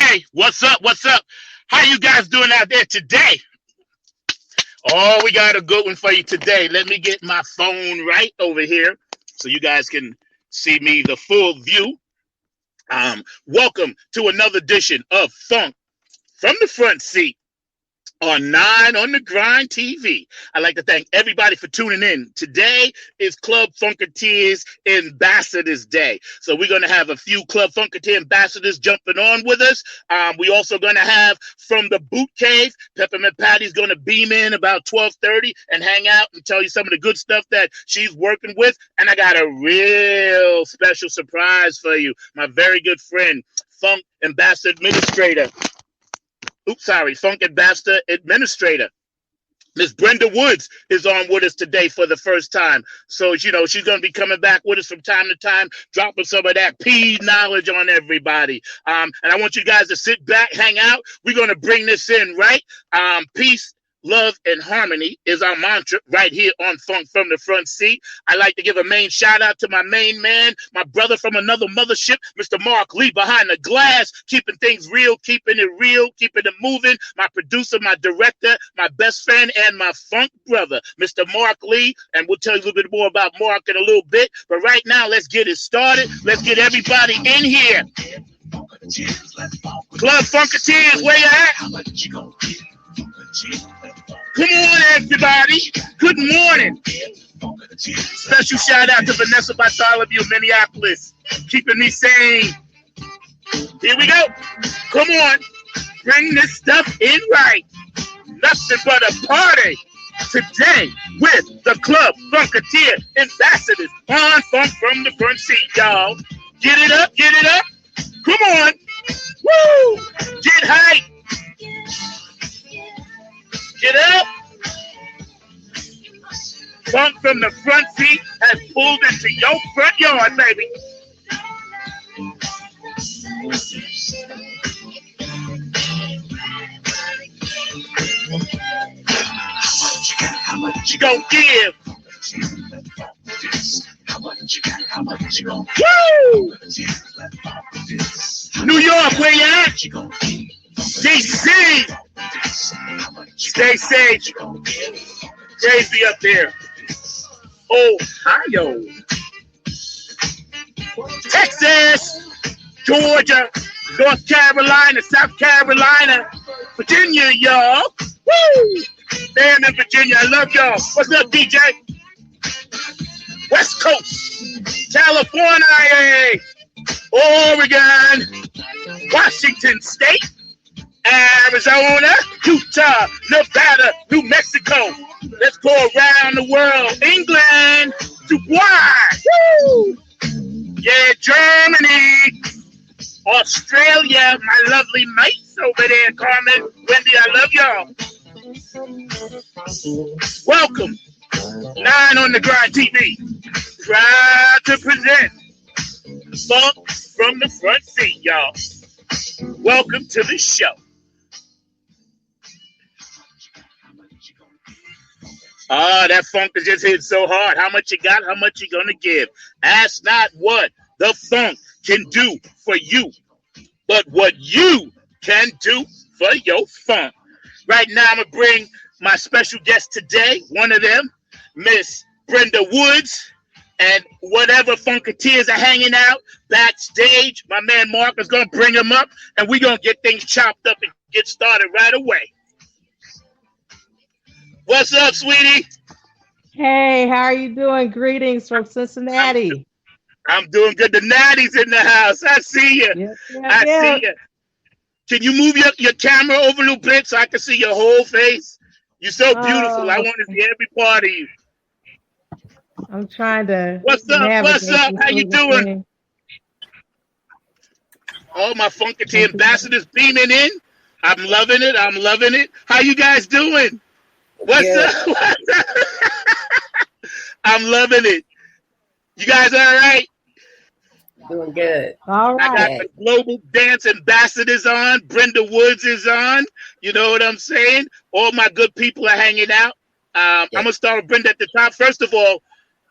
Hey, what's up? What's up? How you guys doing out there today? Oh, we got a good one for you today. Let me get my phone right over here so you guys can see me the full view. Welcome to another edition of Funk from the Front Seat on 9 on the Grind TV. I'd like to thank everybody for tuning in. Today is Club Funkateers Ambassadors Day. So we're going to have a few Club Funkateer ambassadors jumping on with us. We also going to have from the Boot Cave, Pepperminte Patti's going to beam in about 12:30 and hang out and tell you some of the good stuff that she's working with. And I got a real special surprise for you. My very good friend, Funk Ambassador Administrator. Funk Ambassador Administrator. Miss Brenda Woods is on with us today for the first time. So, she's going to be coming back with us from time to time, dropping some of that P knowledge on everybody. And I want you guys to sit back, hang out. We're going to bring this in, right? Peace, love, and harmony is our mantra right here on Funk from the Front Seat. I like to give a main shout out to my main man, my brother from another mothership, Mr. Mark Lee behind the glass, keeping things real, keeping it moving. My producer, my director, my best friend, and my funk brother, Mr. Mark Lee. And we'll tell you a little bit more about Mark in a little bit. But right now, let's get it started. Let's get everybody in here. Club Funkateers, where you at? Come on, everybody. Good morning. Special shout out to Vanessa Bartholomew, Minneapolis, keeping me sane. Here we go. Come on. Bring this stuff in right. Nothing but a party today with the Club Funkateer Ambassadors on Funk from the Front Seat, y'all. Get it up, get it up. Come on. Woo! Get hype. Get up! Funk from the Front Seat has pulled into your front yard, baby. How much you gonna give? Woo! New York, where you at? DC! Stay safe. Crazy up there. Ohio. Texas. Georgia. North Carolina. South Carolina. Virginia, y'all. Woo! Damn in Virginia. I love y'all. What's up, DJ? West Coast. California. Oregon. Washington State. Arizona, Utah, Nevada, New Mexico. Let's go around the world. England, Dubai. Woo! Yeah, Germany, Australia, my lovely mates over there, Carmen, Wendy, I love y'all. Welcome, 9 on the Grind TV. Proud to present Funk from the Front Seat, y'all. Welcome to the show. That funk is just hit so hard. How much you got? How much you gonna give? Ask not what the funk can do for you, but what you can do for your funk. Right now, I'm gonna bring my special guest today. One of them, Miss Brenda Woods, and whatever Funkateers are hanging out backstage. My man Mark is gonna bring them up, and we're gonna get things chopped up and get started right away. What's up, sweetie? Hey, how are you doing? Greetings from Cincinnati. I'm doing good. The Natty's in the house. I see you. Yes. See you. Can you move your camera over a little bit so I can see your whole face? You're so beautiful. I want to see every part of you. I'm trying to. What's up? What's up? How you doing? All my Funkateer ambassadors beaming in. I'm loving it. I'm loving it. How you guys doing? What's up? What's up? I'm loving it. You guys all right? Doing good. All right. I got the global dance ambassadors on. Brenda Woods is on. You know what I'm saying? All my good people are hanging out. I'm going to start with Brenda at the top. First of all,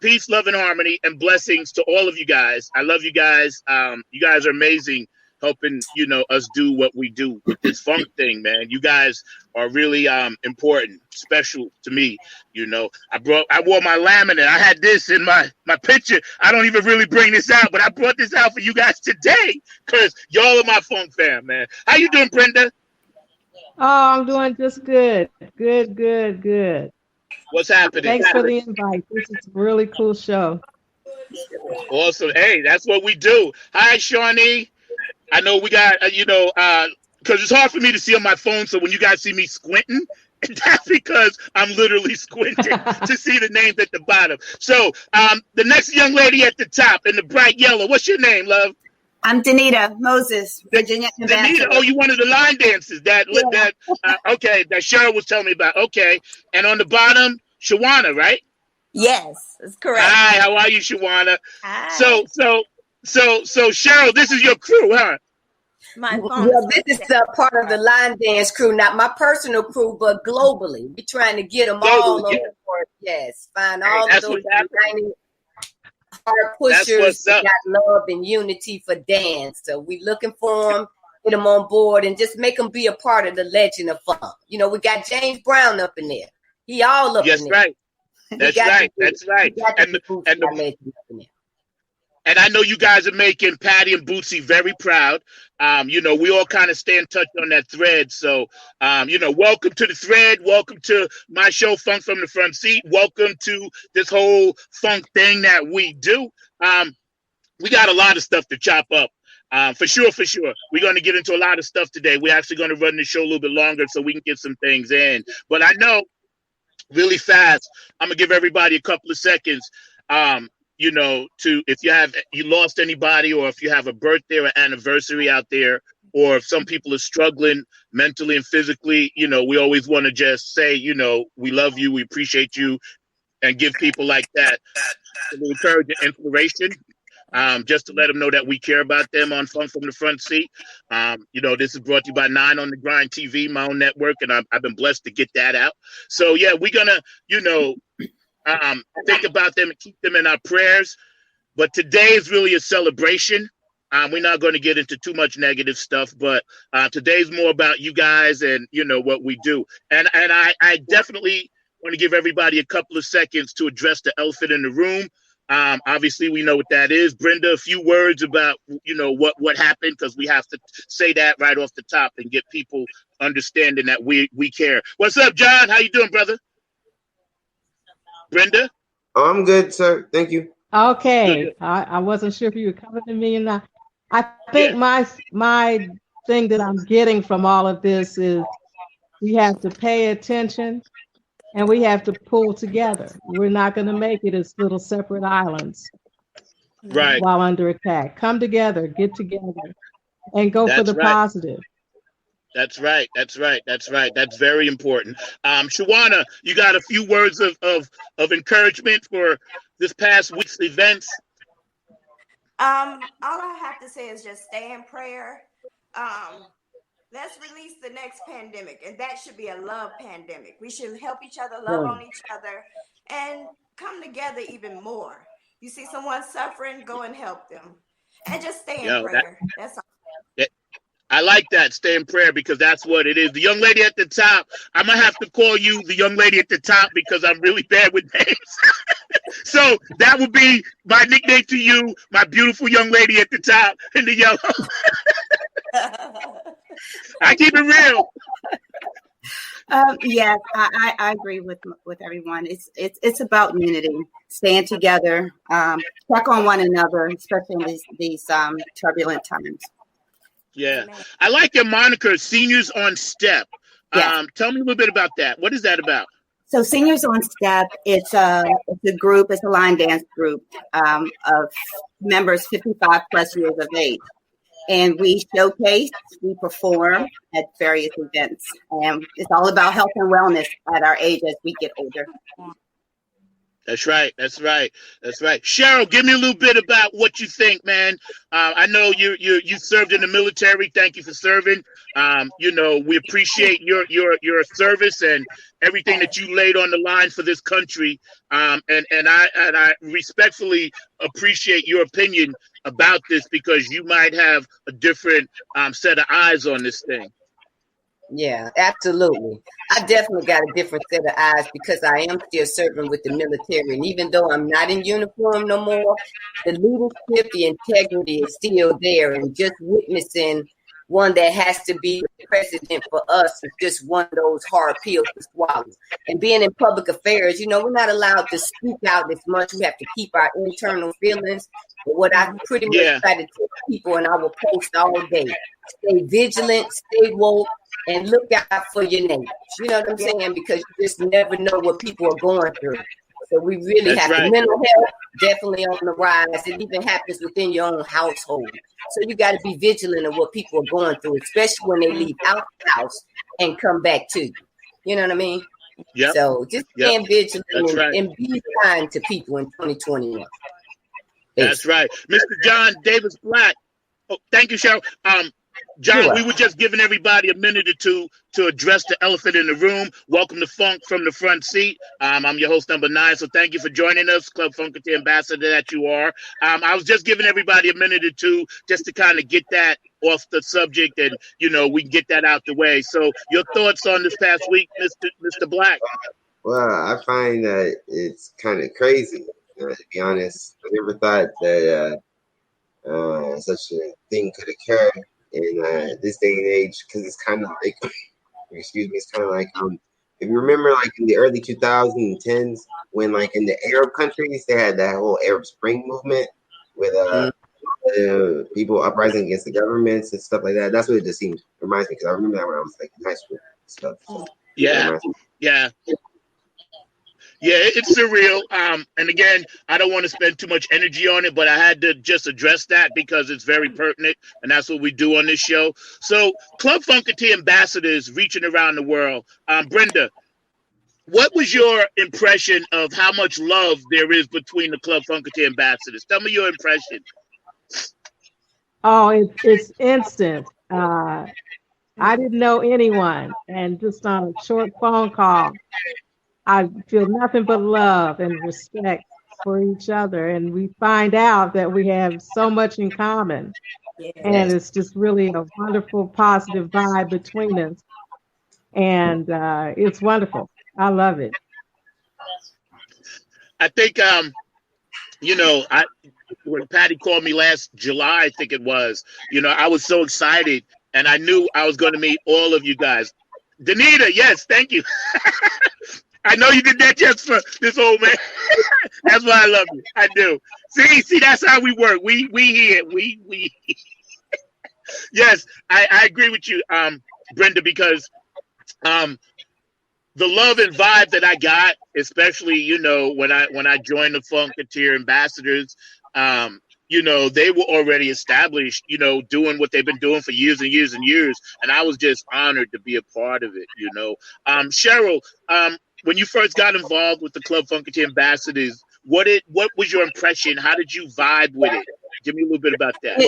peace, love, and harmony, and blessings to all of you guys. I love you guys. You guys are amazing. helping, us do what we do with this funk thing, man. You guys are really important, special to me. I wore my laminate. I had this in my picture. I don't even really bring this out, but I brought this out for you guys today because y'all are my funk fam, man. How you doing, Brenda? Oh, I'm doing just good. Good. What's happening? Thanks for the invite. This is a really cool show. Awesome. Hey, that's what we do. Hi, Shawnee. I know we got, because it's hard for me to see on my phone. So when you guys see me squinting, that's because I'm literally squinting to see the names at the bottom. So the next young lady at the top in the bright yellow, what's your name, love? I'm Danita Moses, Virginia Ambassador. Danita, you one of the line dancers okay, that Cheryl was telling me about. Okay, and on the bottom, Shawana, right? Yes, that's correct. Hi, how are you, Shawana? Hi. So Cheryl, this is your crew, huh? My phone. Well, this is part of the line dance crew, not my personal crew, but globally. We're trying to get them all over. Yes, find all of those tiny hard pushers that got love and unity for dance. So we looking for them, get them on board, and just make them be a part of the legend of funk. We got James Brown up in there. He all up in there. Right. That's right. That's right. And I know you guys are making Patti and Bootsy very proud. We all kind of stay in touch on that thread. So, welcome to the thread. Welcome to my show, Funk from the Front Seat. Welcome to this whole funk thing that we do. We got a lot of stuff to chop up. For sure. We're going to get into a lot of stuff today. We're actually going to run the show a little bit longer so we can get some things in. But I know really fast, I'm going to give everybody a couple of seconds. If you lost anybody, or if you have a birthday or anniversary out there, or if some people are struggling mentally and physically, we always want to just say, we love you, we appreciate you, and give people like that a little encouragement, inspiration, just to let them know that we care about them on Funk from the Front Seat. This is brought to you by 9 on the Grind TV, my own network, and I've been blessed to get that out. So yeah, we're gonna, think about them and keep them in our prayers. But today is really a celebration. We're not going to get into too much negative stuff, but today's more about you guys and, what we do. And I definitely want to give everybody a couple of seconds to address the elephant in the room. Obviously, we know what that is. Brenda, a few words about, what happened, because we have to say that right off the top and get people understanding that we care. What's up, John? How you doing, brother? Brenda? Oh, I'm good, sir. Thank you. Okay. I wasn't sure if you were coming to me or not. I think my thing that I'm getting from all of this is we have to pay attention and we have to pull together. We're not going to make it as little separate islands while under attack. Come together, get together, and go for the positive. That's right. That's very important. Shawana, you got a few words of encouragement for this past week's events? All I have to say is just stay in prayer. Let's release the next pandemic, and that should be a love pandemic. We should help each other, love on each other, and come together even more. You see someone suffering, go and help them. And just stay in prayer. That's all. I like that. Stay in prayer, because that's what it is. The young lady at the top, I'm going to have to call you the young lady at the top because I'm really bad with names. So that would be my nickname to you, my beautiful young lady at the top in the yellow. I keep it real. Yes, I agree with everyone. It's about unity, staying together, check on one another, especially in these turbulent times. Yeah, I like your moniker, Seniors on Step. Yes. Tell me a little bit about that. What is that about? So Seniors on Step, it's a group, it's a line dance group of members 55 plus years of age. And we showcase, we perform at various events. And it's all about health and wellness at our age as we get older. That's right. That's right. That's right. Cheryl, give me a little bit about what you think, man. I know you served in the military. Thank you for serving. We appreciate your service and everything that you laid on the line for this country. And I respectfully appreciate your opinion about this because you might have a different set of eyes on this thing. Yeah, absolutely. I definitely got a different set of eyes because I am still serving with the military. And even though I'm not in uniform no more, the leadership, the integrity is still there. And just witnessing one that has to be the president for us is just one of those hard pills to swallow. And being in public affairs, we're not allowed to speak out as much. We have to keep our internal feelings. But what I pretty much try to tell people, and I will post all day, stay vigilant, stay woke, and look out for your neighbors. You know what I'm saying? Because you just never know what people are going through. So we really have to. Mental health definitely on the rise. It even happens within your own household. So you got to be vigilant of what people are going through, especially when they leave out the house and come back to you. You know what I mean? Yeah. So just stay vigilant and be kind to people in 2021. That's right. Mr. John Davis Black. Oh, thank you, Cheryl. John, we were just giving everybody a minute or two to address the elephant in the room. Welcome to Funk from the Front Seat. I'm your host, number 9, so thank you for joining us, Club Funkateers ambassador that you are. I was just giving everybody a minute or two just to kind of get that off the subject and, we can get that out the way. So your thoughts on this past week, Mr. Black? Well, I find that it's kind of crazy, to be honest. I never thought that such a thing could occur in this day and age, because it's kind of like, it's kind of like, if you remember, like in the early 2010s, when like in the Arab countries, they had that whole Arab Spring movement with people uprising against the governments and stuff like that. That's what it just reminds me, because I remember that when I was like in high school and stuff. Yeah, it's surreal. And again, I don't want to spend too much energy on it, but I had to just address that because it's very pertinent, and that's what we do on this show. So, Club Funkateers ambassadors reaching around the world. Brenda, what was your impression of how much love there is between the Club Funkateers ambassadors? Tell me your impression. Oh, it's instant. I didn't know anyone, and just on a short phone call, I feel nothing but love and respect for each other. And we find out that we have so much in common. Yes. And it's just really a wonderful, positive vibe between us. And it's wonderful. I love it. I think, when Patty called me last July, I think it was, I was so excited and I knew I was going to meet all of you guys. Danita, yes, thank you. I know you did that just for this old man. That's why I love you. I do. See, that's how we work. We here. We. Yes, I agree with you, Brenda, because the love and vibe that I got, especially when I joined the Funkateers ambassadors, they were already established, doing what they've been doing for years and years and years, and I was just honored to be a part of it. Cheryl, when you first got involved with the Club Funkateers ambassadors, what was your impression? How did you vibe with it? Give me a little bit about that.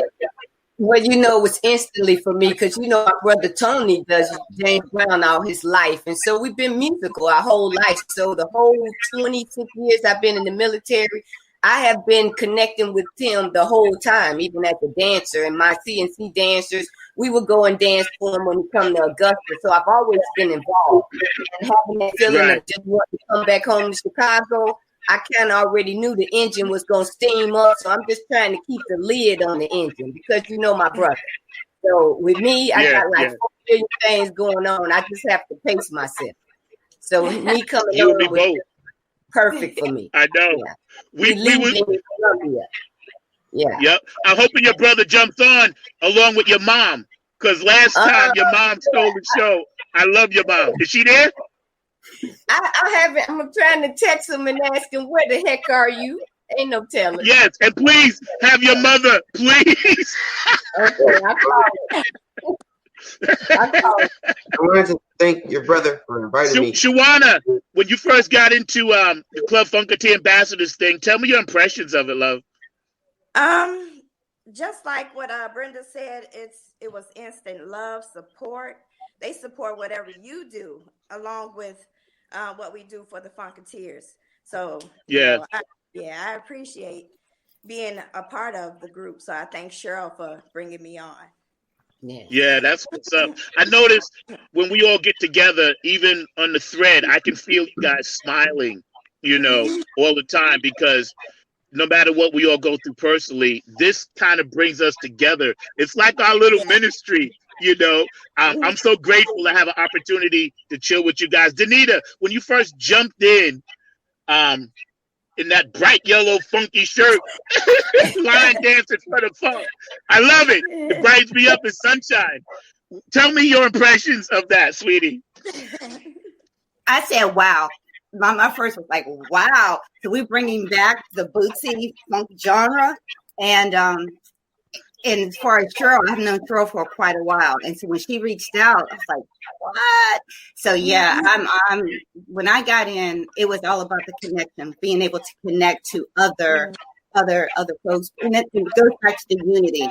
Well, it was instantly for me because, my brother Tony does James Brown all his life. And so we've been musical our whole life. So the whole 26 years I've been in the military, I have been connecting with him the whole time, even as a dancer. And my CNC dancers, we would go and dance for him when he come to Augusta. So I've always been involved. And having that feeling of just wanting to come back home to Chicago, I kind of already knew the engine was going to steam up. So I'm just trying to keep the lid on the engine because my brother. So with me, I got 4 million things going on. I just have to pace myself. So me coming on was perfect for me. I know. Yeah. We would. Yeah. Yep. I'm hoping your brother jumps on along with your mom, because last time your mom stole the show. I love your mom. Is she there? I haven't. I'm trying to text him and ask him, where the heck are you? Ain't no telling. Yes, and please have your mother, please. Okay, I call her. I wanted to thank your brother for inviting me. Shawana, when you first got into the Club Funkateer Ambassadors thing, tell me your impressions of it, love. Just like what Brenda said, it was instant love, support. They support whatever you do, along with what we do for the Funkateers. So yeah, I appreciate being a part of the group. So I thank Cheryl for bringing me on. Yeah, that's what's up. I noticed when we all get together, even on the thread, I can feel you guys smiling, all the time, because no matter what we all go through personally, this kind of brings us together. It's like our little ministry, I'm so grateful to have an opportunity to chill with you guys. Danita, when you first jumped in that bright yellow funky shirt, line dancing for the funk. I love it. It brightens me up in sunshine. Tell me your impressions of that, sweetie. I said, wow. My first was like, wow. So we're bringing back the Bootsy funk genre. And as far as Cheryl, I've known Cheryl for quite a while. And so when she reached out, I was like, what? So yeah, I'm when I got in, it was all about the connection, being able to connect to other folks. And it goes back to the unity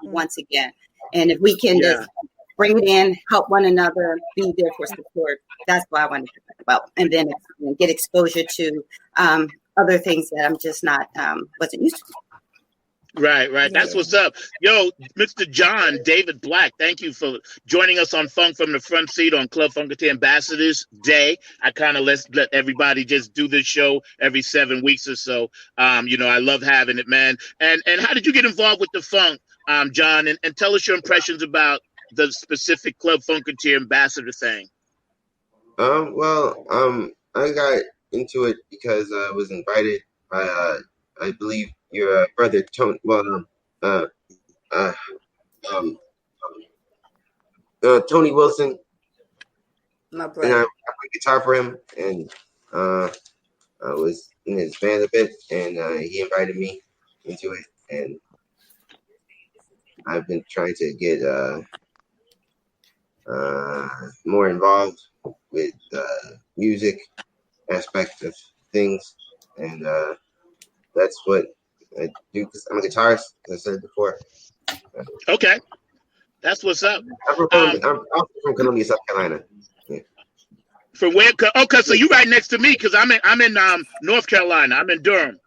once again. And if we can just bring it in, help one another, be there for support, that's what I wanted to talk about. And then get exposure to other things that I'm just not wasn't used to. Right. That's what's up. Yo, Mr. John David Black, thank you for joining us on Funk from the Front Seat on Club Funkateer Ambassadors Day. I kind of let everybody just do this show every 7 weeks or so. I love having it, man. And how did you get involved with the funk, John? And tell us your impressions about the specific Club Funkateer Ambassador thing. I got into it because I was invited by I believe your brother Tony. Tony Wilson. My brother. And I played guitar for him, and I was in his band a bit, and he invited me into it, and I've been trying to get more involved with the music aspect of things, and that's what I do because I'm a guitarist, as I said before. Okay, that's what's up. I'm from Columbia, South Carolina. Yeah. From where? Okay, so you right next to me because I'm in North Carolina. I'm in Durham.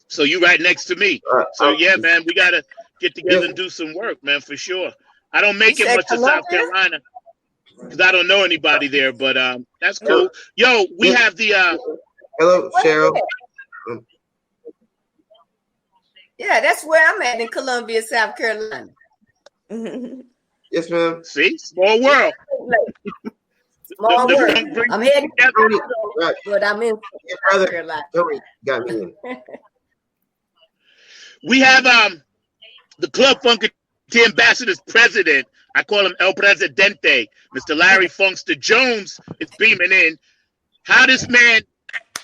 So you right next to me. So yeah, man, we gotta get together and do some work, man, for sure. I don't make it much to South Carolina because I don't know anybody there, but that's cool. Yo, we have the hello, Cheryl. Yeah, that's where I'm at in Columbia, South Carolina. Yes, ma'am. See, small world. Small world. I'm heading but I'm in South Carolina. Tony got me in. We have the Club Funkateer Ambassadors president. I call him El Presidente. Mr. Larry Funkster Jones is beaming in. How this man,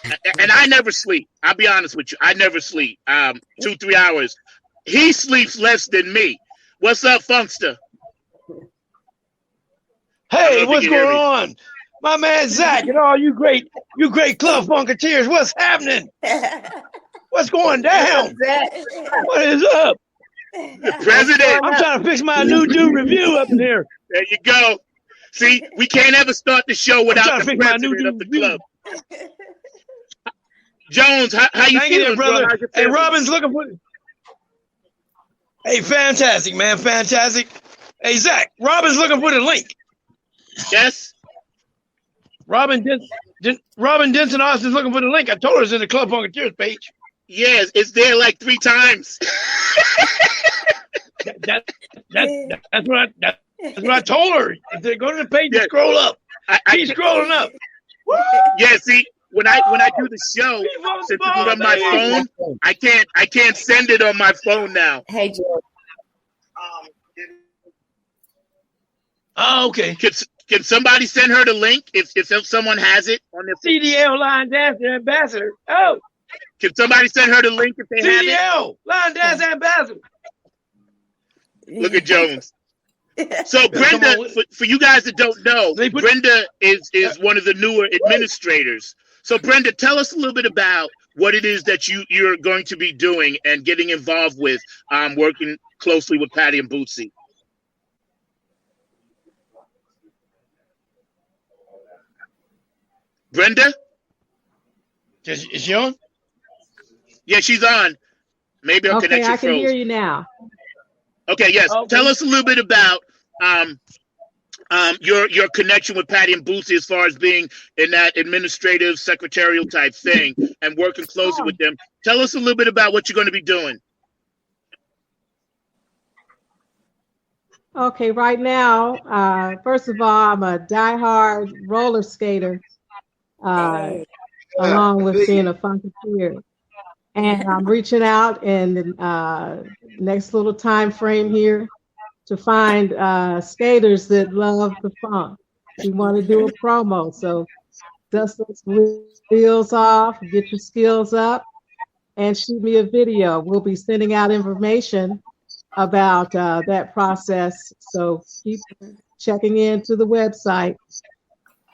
and I never sleep. I'll be honest with you. I never sleep. 2-3 hours. He sleeps less than me. What's up, Funkster? Hey, what's going on? My man Zach and all you great Club Funkateers. What's happening? What's going down? What is up? The president. I'm trying to fix my new do review up in here. There you go. See, we can't ever start the show without the president of the club. Jones, how you feeling, brother? Hey, Robin's looking for. Hey, fantastic, man, fantastic. Hey, Zach, Robin's looking for the link. Yes. Robin Denson Austin's looking for the link. I told her it's in the Club Funkateers page. Yes, it's there like 3 times. That's what I told her. If they go to the page and scroll up. She's scrolling up. Yeah, see, when I do the show, since it's on my phone, I can't send it on my phone now. Hey, George. Oh, okay. Can somebody send her the link if someone has it on their CDL Line Dancer Ambassador? Oh. Can somebody send her the link if they have it? CDL Line Dance Ambassador. Look at Jones. So Brenda, for you guys that don't know, Brenda is one of the newer administrators. So Brenda, tell us a little bit about what it is that you're going to be doing and getting involved with, working closely with Patti and Bootsy. Brenda? Is she on? Yeah, she's on. Maybe our connection froze. I can hear you now. Okay, yes. Okay. Tell us a little bit about your connection with Patti and Bootsy as far as being in that administrative secretarial type thing and working closely with them. Tell us a little bit about what you're going to be doing. Okay, right now, first of all, I'm a diehard roller skater, along with being a funketeer. And I'm reaching out in the next little time frame here to find skaters that love the funk. We want to do a promo, so dust those wheels off, get your skills up, and shoot me a video. We'll be sending out information about that process, so keep checking into the website.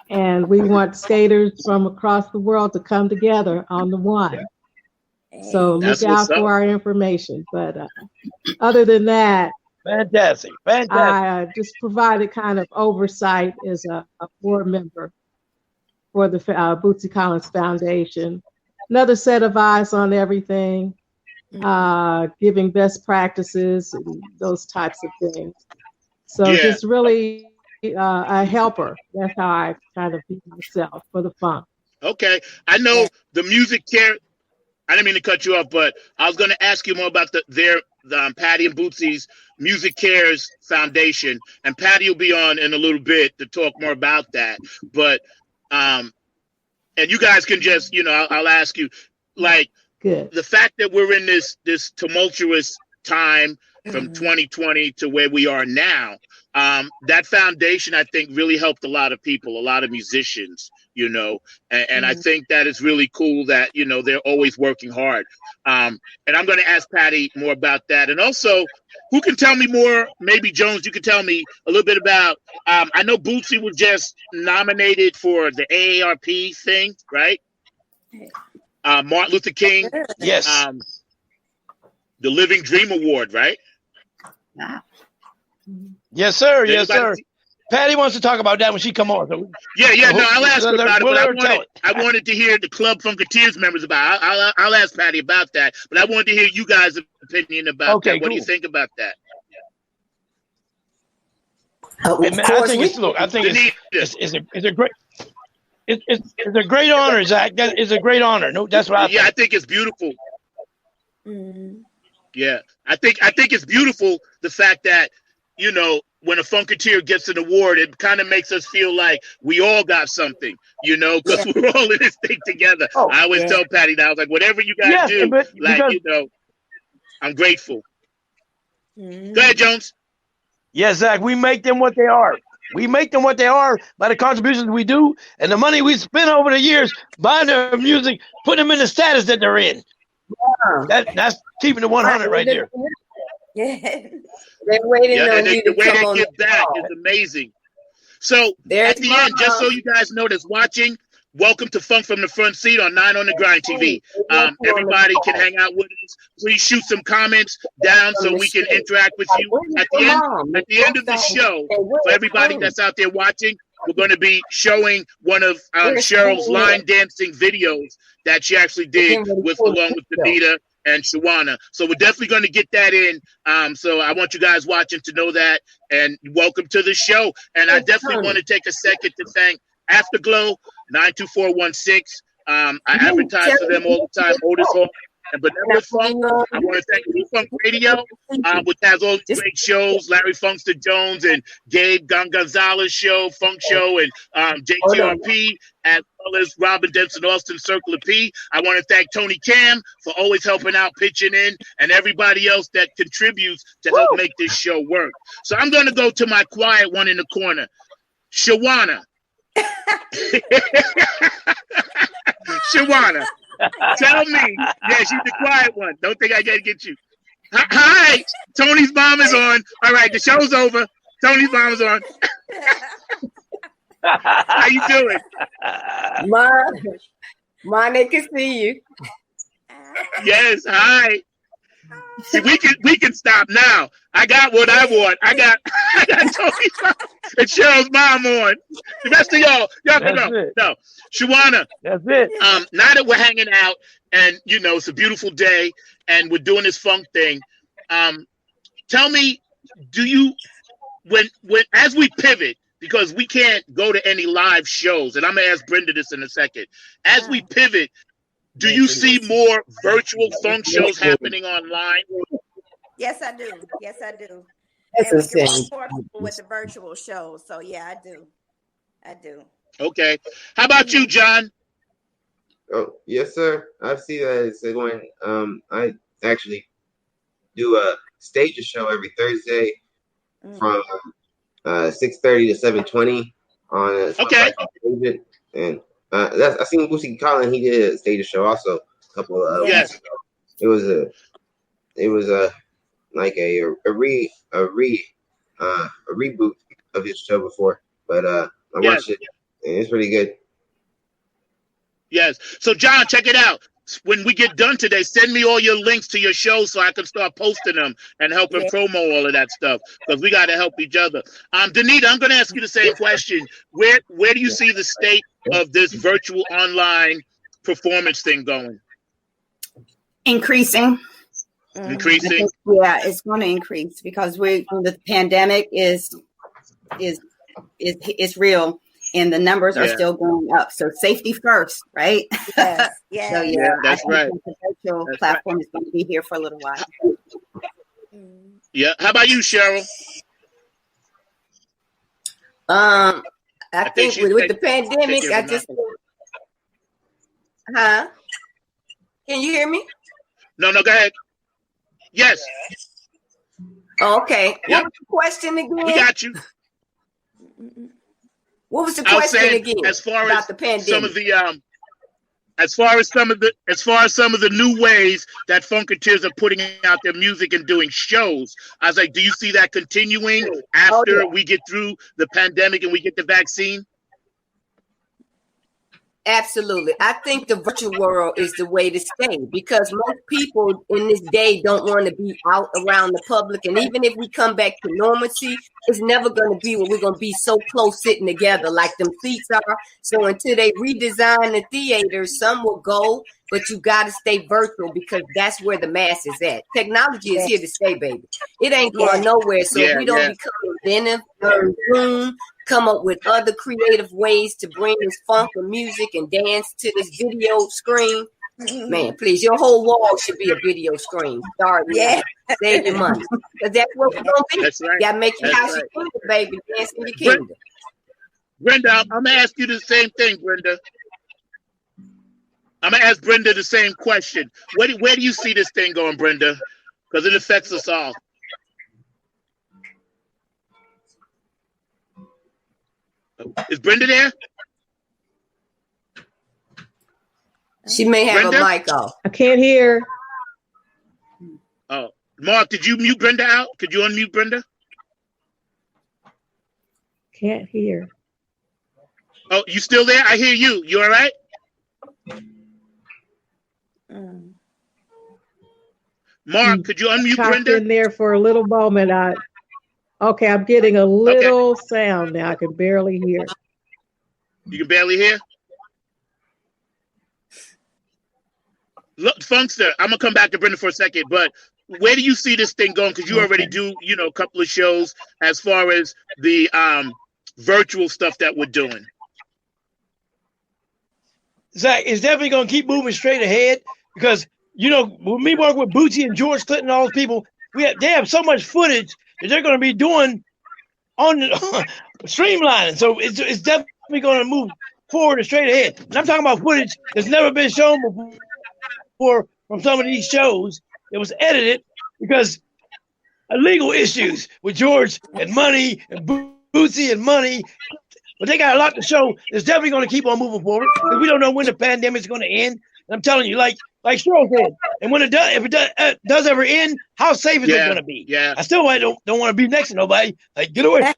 And we want skaters from across the world to come together on the one. So look out for our information. But other than that, fantastic. I just provided kind of oversight as a board member for the Bootsy Collins Foundation. Another set of eyes on everything, giving best practices and those types of things. So just really a helper. That's how I kind of view myself for the fun. Okay. I know the music care. I didn't mean to cut you off, but I was going to ask you more about the Patti and Bootsy's Music Cares Foundation, and Patti will be on in a little bit to talk more about that. But and you guys can just, I'll ask you, like, the fact that we're in this tumultuous time from 2020 to where we are now, that foundation, I think, really helped a lot of people, a lot of musicians. And I think that is really cool that, they're always working hard. And I'm going to ask Patti more about that. And also, who can tell me more? Maybe Jones, you can tell me a little bit about, I know Bootsy was just nominated for the AARP thing, right? Martin Luther King. Yes. The Living Dream Award, right? Yes, sir. Yes, sir. Patti wants to talk about that when she come on. So I'll ask her about it. But I wanted to hear the Club Funkateers members about it. I'll ask Patti about that. But I wanted to hear you guys' opinion about that. What do you think about that? I think it's a great. It's a great honor, Zach. It's a great honor. No, that's what I think. Yeah, I think it's beautiful. Mm-hmm. Yeah, I think it's beautiful, the fact that, when a Funkateer gets an award, it kind of makes us feel like we all got something, because we're all in this thing together. I always tell Patti that, I was like, whatever you guys do, I'm grateful. Go ahead, Jones. Yes, Zach, we make them what they are. We make them what they are by the contributions we do and the money we spend over the years buying their music, putting them in the status that they're in. That's keeping it 100 right there. Yeah. They're waiting on you to the way they give back is amazing. So at the end, just so you guys know that's watching, welcome to Funk from the Front Seat on 9 on the Grind TV. Everybody can hang out with us. Please shoot some comments down so we can interact with you. At the end of the show, for everybody that's out there watching, we're going to be showing one of Cheryl's line dancing videos that she actually did along with Anita and Shawana. So we're definitely going to get that in. So I want you guys watching to know that. And welcome to the show. And I definitely want to take a second to thank Afterglow 92416. I advertise for them all the time. Otis Hall and Benevolent Funk. I want to thank New Funk Radio, which has all the great shows. Larry Funkster Jones and Gabe Gonzalez show, Funk Show, and JTRP, as well as Robin Denson Austin, Circle of P. I want to thank Tony Cam for always helping out, pitching in, and everybody else that contributes to help make this show work. So I'm going to go to my quiet one in the corner, Shawana. Shawana, tell me. Yeah, she's the quiet one. Don't think I gotta get you. Hi, Tony's mom is on. All right, the show's over. Tony's mom's on. How you doing? Mom, they can see you. Yes, hi. See, we can stop now. I got what I want. I got Tony's mom and Cheryl's mom on. The rest of y'all can go. No, Shawana. That's it. Now that we're hanging out and it's a beautiful day and we're doing this funk thing, tell me, do you when as we pivot, because we can't go to any live shows, and I'm gonna ask Brenda this in a second. As we pivot, do you see more virtual funk shows happening online? Yes, I do. Yes, I do. That's and a we can shame. reach more people with the virtual shows. So yeah, I do. I do. Okay. How about you, John? Oh, yes, sir. I see that it's going. I actually do a stage show every Thursday from 6:30 to 7:20 on Okay. And I seen Bootsy Collins. He did a stage show also a couple of Yes. weeks ago. It was like a reboot of his show before, but I watched it and it's pretty good. Yes. So John, check it out. When we get done today, send me all your links to your show so I can start posting them and helping promo all of that stuff, because we got to help each other. Danita, I'm going to ask you the same question. Where do you see the state of this virtual online performance thing going? Increasing. Increasing? Yeah, it's going to increase because the pandemic is real. And the numbers are still going up. So safety first, right? Yes. Yes. So yeah, that's right. The virtual platform is going to be here for a little while. Yeah. How about you, Cheryl? I think with the pandemic, I just Can you hear me? No, go ahead. Yes. Okay. Yep. What was the question again? We got you. What was the question again? As far about as the pandemic? Some of the as far as some of the new ways that Funkateers are putting out their music and doing shows, I was like, do you see that continuing after we get through the pandemic and we get the vaccine? Absolutely. I think the virtual world is the way to stay, because most people in this day don't want to be out around the public. And even if we come back to normalcy, it's never going to be where we're going to be so close sitting together like them seats are. So until they redesign the theaters, some will go, but you got to stay virtual because that's where the mass is at. Technology is here to stay, baby. It ain't going nowhere. So if we don't become inventive, learn room, come up with other creative ways to bring this funk and music and dance to this video screen. Man, please, your whole wall should be a video screen. Start save your money. Because that's what we're going to be. That's right. You got to make your house your kingdom, baby. Dance in your kingdom. Brenda, I'm going to ask you the same thing, Brenda. I'm going to ask Brenda the same question. Where do you see this thing going, Brenda? Because it affects us all. Is Brenda there? She may have a mic off. I can't hear. Oh, Mark, did you mute Brenda out? Could you unmute Brenda? Can't hear. Oh, you still there? I hear you. You all right? Mark, could you unmute Brenda? In there for a little moment. Okay, I'm getting a little sound now. I can barely hear. You can barely hear? Look, Funkster, I'm going to come back to Brenda for a second, but where do you see this thing going? Because you already do, a couple of shows as far as the virtual stuff that we're doing. Zach, it's definitely going to keep moving straight ahead because, when we work with Bootsy and George Clinton and all those people, they have so much footage that they're going to be doing on streamlining. So it's definitely going to move forward and straight ahead. And I'm talking about footage that's never been shown before from some of these shows. It was edited because of legal issues with George and money and Bootsy and money. But they got a lot to show. It's definitely going to keep on moving forward because we don't know when the pandemic is going to end. And I'm telling you, like like Cheryl said. And when it does, if it does ever end, how safe is it going to be? Yeah. I still don't want to be next to nobody. Like, get away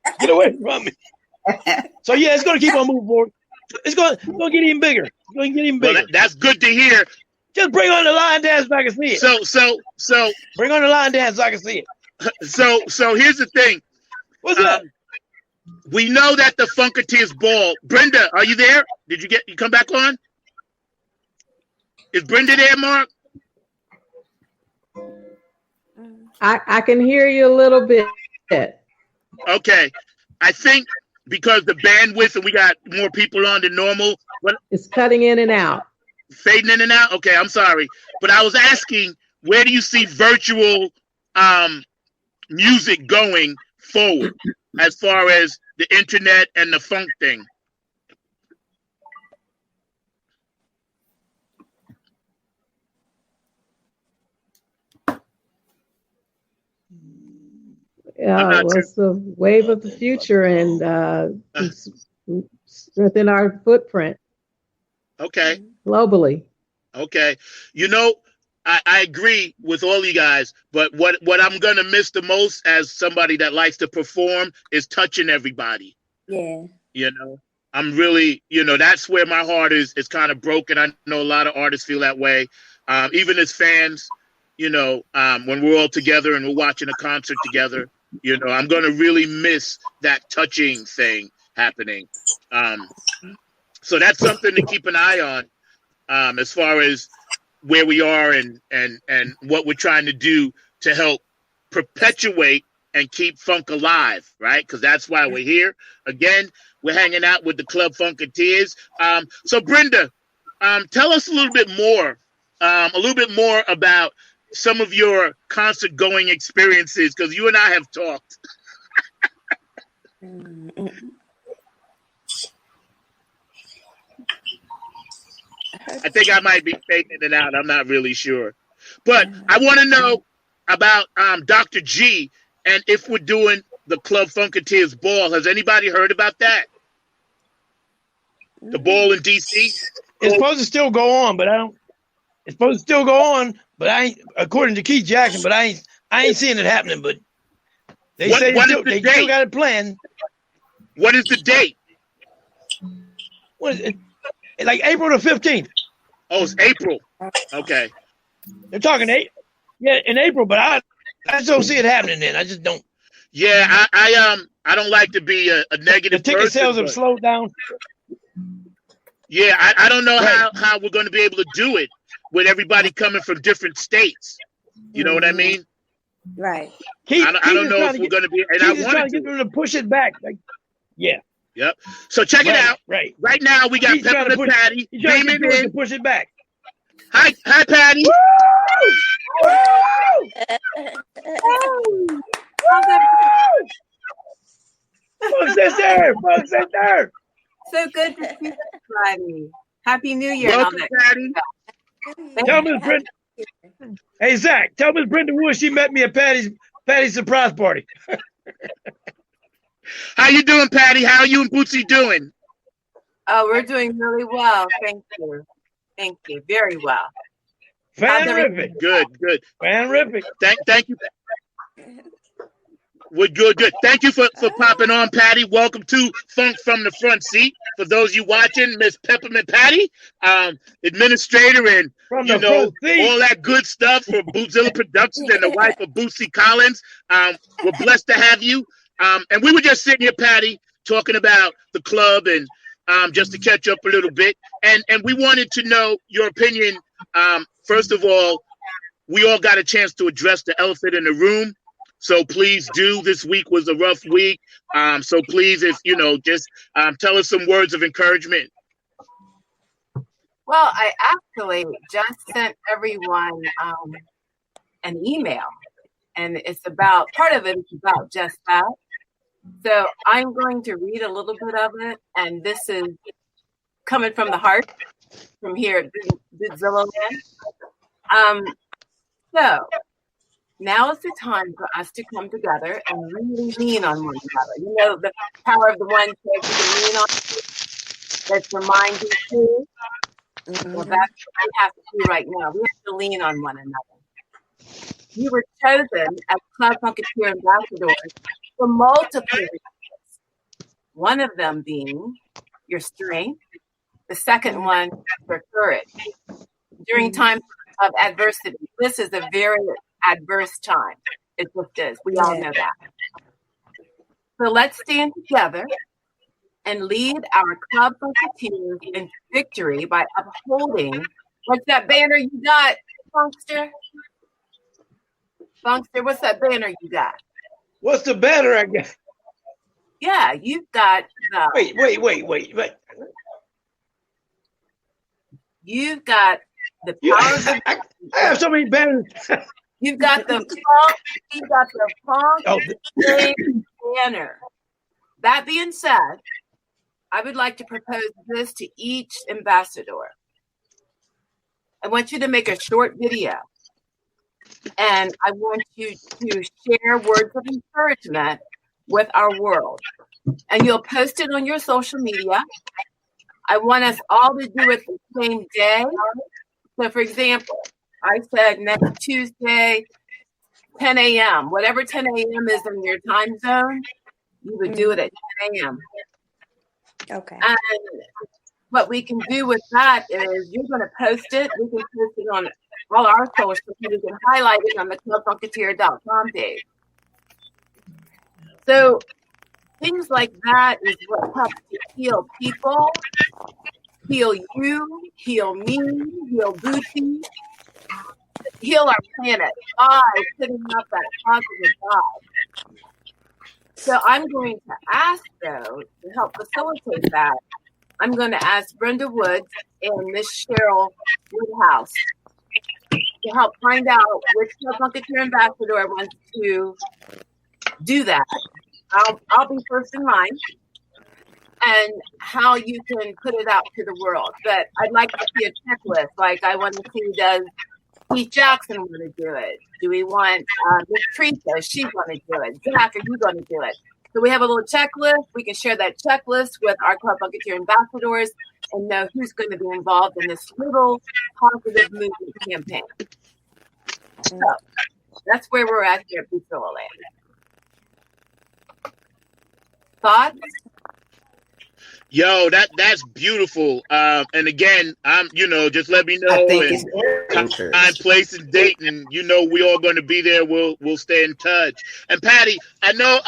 from me. So yeah, it's going to keep on moving forward. It's going to get even bigger. It's going to get even bigger. Well, that's good to hear. Just bring on the line dance so I can see it. So bring on the line dance so I can see it. So here's the thing. What's up? We know that the Funkateers ball. Brenda, are you there? Did you come back on? Is Brenda there, Mark? I can hear you a little bit. Okay. I think because the bandwidth and we got more people on than normal. It's cutting in and out. Fading in and out? Okay, I'm sorry. But I was asking, where do you see virtual music going forward as far as the internet and the funk thing? It's the wave of the future and strengthen our footprint. Okay. Globally. Okay. You know, I agree with all you guys, but what I'm going to miss the most as somebody that likes to perform is touching everybody. Yeah. You know, I'm really, that's where my heart is kind of broken. I know a lot of artists feel that way. Even as fans, when we're all together and we're watching a concert together, I'm going to really miss that touching thing happening. So that's something to keep an eye on as far as where we are and what we're trying to do to help perpetuate and keep funk alive, right? Because that's why we're here. Again, we're hanging out with the Club Funkateers. So Brenda, tell us a little bit more about some of your concert going experiences, because you and I have talked. I think I might be fading it out. I'm not really sure. But I want to know about Dr. G and if we're doing the Club Funkateers ball. Has anybody heard about that? The ball in D.C.? It's supposed to still go on, but it's supposed to still go on, but I ain't, according to Keith Jackson, but I ain't seeing it happening, but they say they still got it planned. What is the date? What is it? Like April the 15th. Oh, it's April. Okay. They're talking in April, but I just don't see it happening then. I just don't. Yeah, I don't like to be a negative. The ticket sales have slowed down. Yeah, I don't know how we're going to be able to do it with everybody coming from different states. You know what I mean? Right. I don't know if we're going to be. And I want to get them to push it back. Like, yeah. Yep. So check it out. Right now we got Pepperminte Patti. He's trying to push it back. Hi, Patty. Woo! Funk sister. So good to see you, Patty. Happy New Year. Welcome, Patty. Tell Miss Brenda. Hey Zach, tell Miss Brenda Wood she met me at Patty's surprise party. How you doing, Patty? How are you and Bootsy doing? Oh, we're doing really well. Thank you. Very well. Fanrific. Good. Fanrific. Thank you. We're good. Thank you for popping on, Patty. Welcome to Funk from the Front Seat. For those of you watching, Miss Pepperminte Patti, administrator and all that good stuff for Bootzilla Productions and the wife of Bootsy Collins. We're blessed to have you. And we were just sitting here, Patty, talking about the club and just to catch up a little bit. And we wanted to know your opinion. First of all, we all got a chance to address the elephant in the room. So please do. This week was a rough week. So please, if just tell us some words of encouragement. Well, I actually just sent everyone an email, and part of it is about just that. So I'm going to read a little bit of it, and this is coming from the heart, from here at Bootzilla Land. So now is the time for us to come together and really lean on one another. The power of the one says you can lean on. Let's remind you too. Well, that's what we have to do right now. We have to lean on one another. You were chosen as Club Funkateer ambassadors for multiple reasons. One of them being your strength. The second one, your courage. During times of adversity, this is a very adverse time. It just is. We all know that. So let's stand together and lead our Club Funkateers into victory by upholding. What's that banner you got, Funkster? Funkster, what's that banner you got? What's the banner I got? Yeah, you've got the. Wait. You've got the power of the. I have so many banners. You've got the funk. You've got the funk banner. That being said, I would like to propose this to each ambassador. I want you to make a short video, and I want you to share words of encouragement with our world. And you'll post it on your social media. I want us all to do it the same day. So, for example, I said next Tuesday, 10 a.m. Whatever 10 a.m. is in your time zone, you would do it at 10 a.m. Okay. And what we can do with that is you're going to post it. We can post it on all our socials. You can highlight it on the clubfunkateer.com page. So things like that is what helps to heal people, heal you, heal me, heal Bootsy, heal our planet by putting up that positive vibe. So I'm going to ask, though, to help facilitate that, I'm going to ask Brenda Woods and Miss Cheryl Woodhouse to help find out which Club Funkateer ambassador wants to do that. I'll be first in line, and how you can put it out to the world. But I'd like to see a checklist. Like I want to see, does Keith Jackson want to do it? Do we want Miss Teresa? Is she going to do it? Zach, are you going to do it? So we have a little checklist. We can share that checklist with our Club Funkateer ambassadors and know who's going to be involved in this little positive movement campaign. So that's where we're at here at Bootsy Land. Thoughts? Yo, that's beautiful. And again, just let me know and time, place, and date, and we all going to be there. We'll stay in touch. And Patti, I know.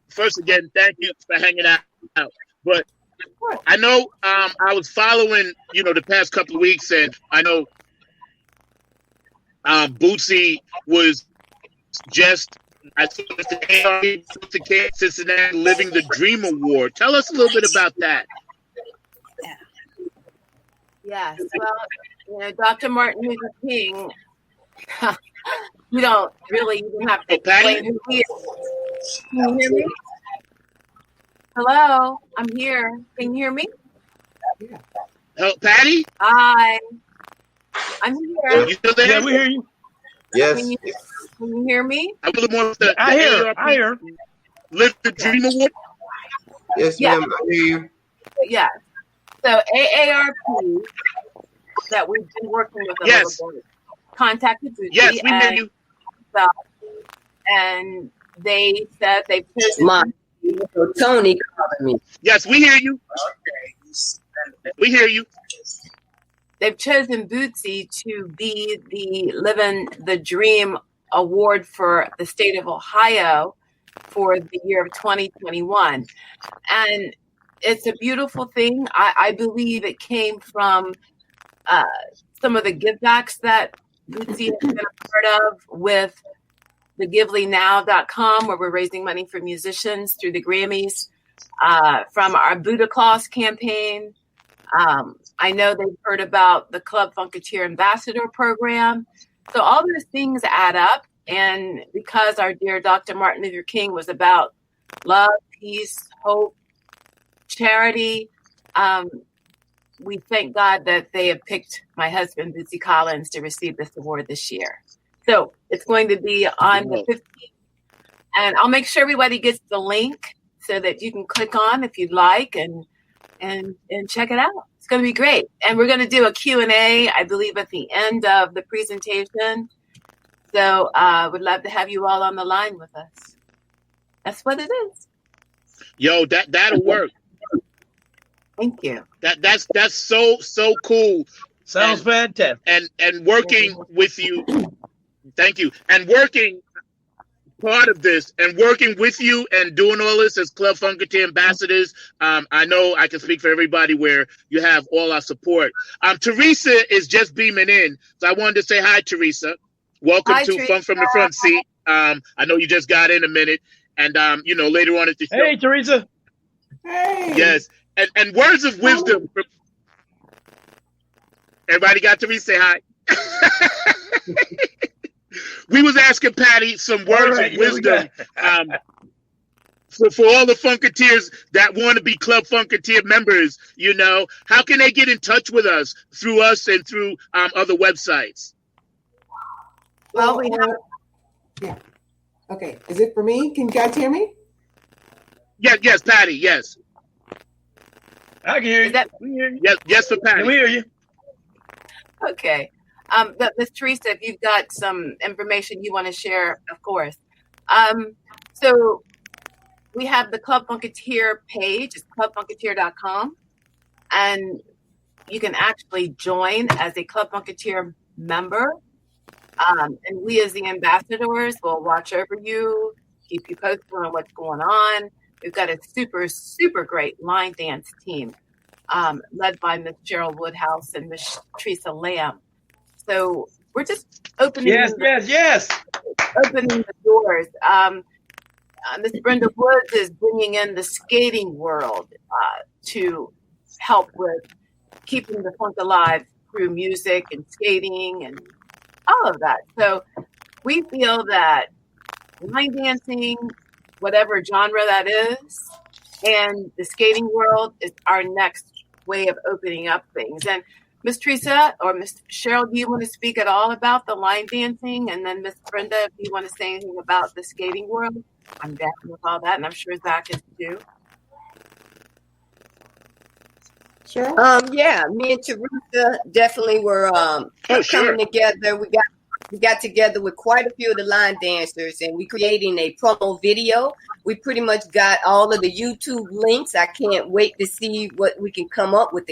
First, again, thank you for hanging out. But I know I was following, the past couple of weeks, and I know Bootsy was just. I saw the ARP Cincinnati Living the Dream Award. Tell us a little bit about that. Yes, well, Dr. Martin Luther King, you don't really even have to explain who he is. Can you hear me? Hello, I'm here. Can you hear me? Patti? Hi. I'm here. Are you still there? Yeah, we hear you. Yes. Can you hear me? A little more. I hear. Live the Dream Award. Yes, ma'am. I hear you. Yes. So AARP that we've been working with a little bit contacted Bootsy. Yes, we hear you. And they said they've chosen Tony calling me. Yes, we hear you. We hear you. They've chosen Bootsy to be the Living the Dream Award for the state of Ohio for the year of 2021. And it's a beautiful thing. I believe it came from some of the givebacks that Bootsy has been a part of with the GiveLyNow.com, where we're raising money for musicians through the Grammys, from our Buddha Claus campaign. I know they've heard about the Club Funkateer Ambassador Program. So all those things add up. And because our dear Dr. Martin Luther King was about love, peace, hope, charity, we thank God that they have picked my husband, Bootsy Collins, to receive this award this year. So it's going to be on the 15th. And I'll make sure everybody gets the link so that you can click on if you'd like. And and check it out. It's going to be great. And we're going to do a Q&A, I believe, at the end of the presentation. So would love to have you all on the line with us. That's what it is. Yo, that'll work. Thank you. That's so cool. Sounds fantastic. And working with you. Thank you. And working part of this and working with you and doing all this as Club Funkateer ambassadors. I know I can speak for everybody where you have all our support. Teresa is just beaming in. So I wanted to say hi, Teresa. Welcome to Teresa. Funk from the Front Seat. I know you just got in a minute. And, later on at the show. Hey, Teresa. Hey. Yes. And words of wisdom. Everybody got Teresa say hi. We was asking Patti some words of wisdom for all the Funkateers that want to be Club Funkateer members. How can they get in touch with us and through other websites? Well, we have. Yeah. Okay. Is it for me? Can you guys hear me? Yes, Patti. Yes. I can hear you. We hear you. Yes, for Patti. We hear you. Okay. But Ms. Teresa, if you've got some information you want to share, of course. So we have the Club Funkateer page. It's clubfunkateer.com. And you can actually join as a Club Funkateer member. And we as the ambassadors will watch over you, keep you posted on what's going on. We've got a super, super great line dance team led by Miss Cheryl Woodhouse and Miss Teresa Lamb. So we're just opening opening the doors. Miss Brenda Woods is bringing in the skating world to help with keeping the funk alive through music and skating and all of that. So we feel that line dancing, whatever genre that is, and the skating world is our next way of opening up things. And Miss Teresa or Miss Cheryl, do you want to speak at all about the line dancing? And then Miss Brenda, if you want to say anything about the skating world, I'm down with all that, and I'm sure Zach is too. Sure. Yeah, me and Teresa definitely were coming together. We got together with quite a few of the line dancers, and we creating a promo video. We pretty much got all of the YouTube links. I can't wait to see what we can come up with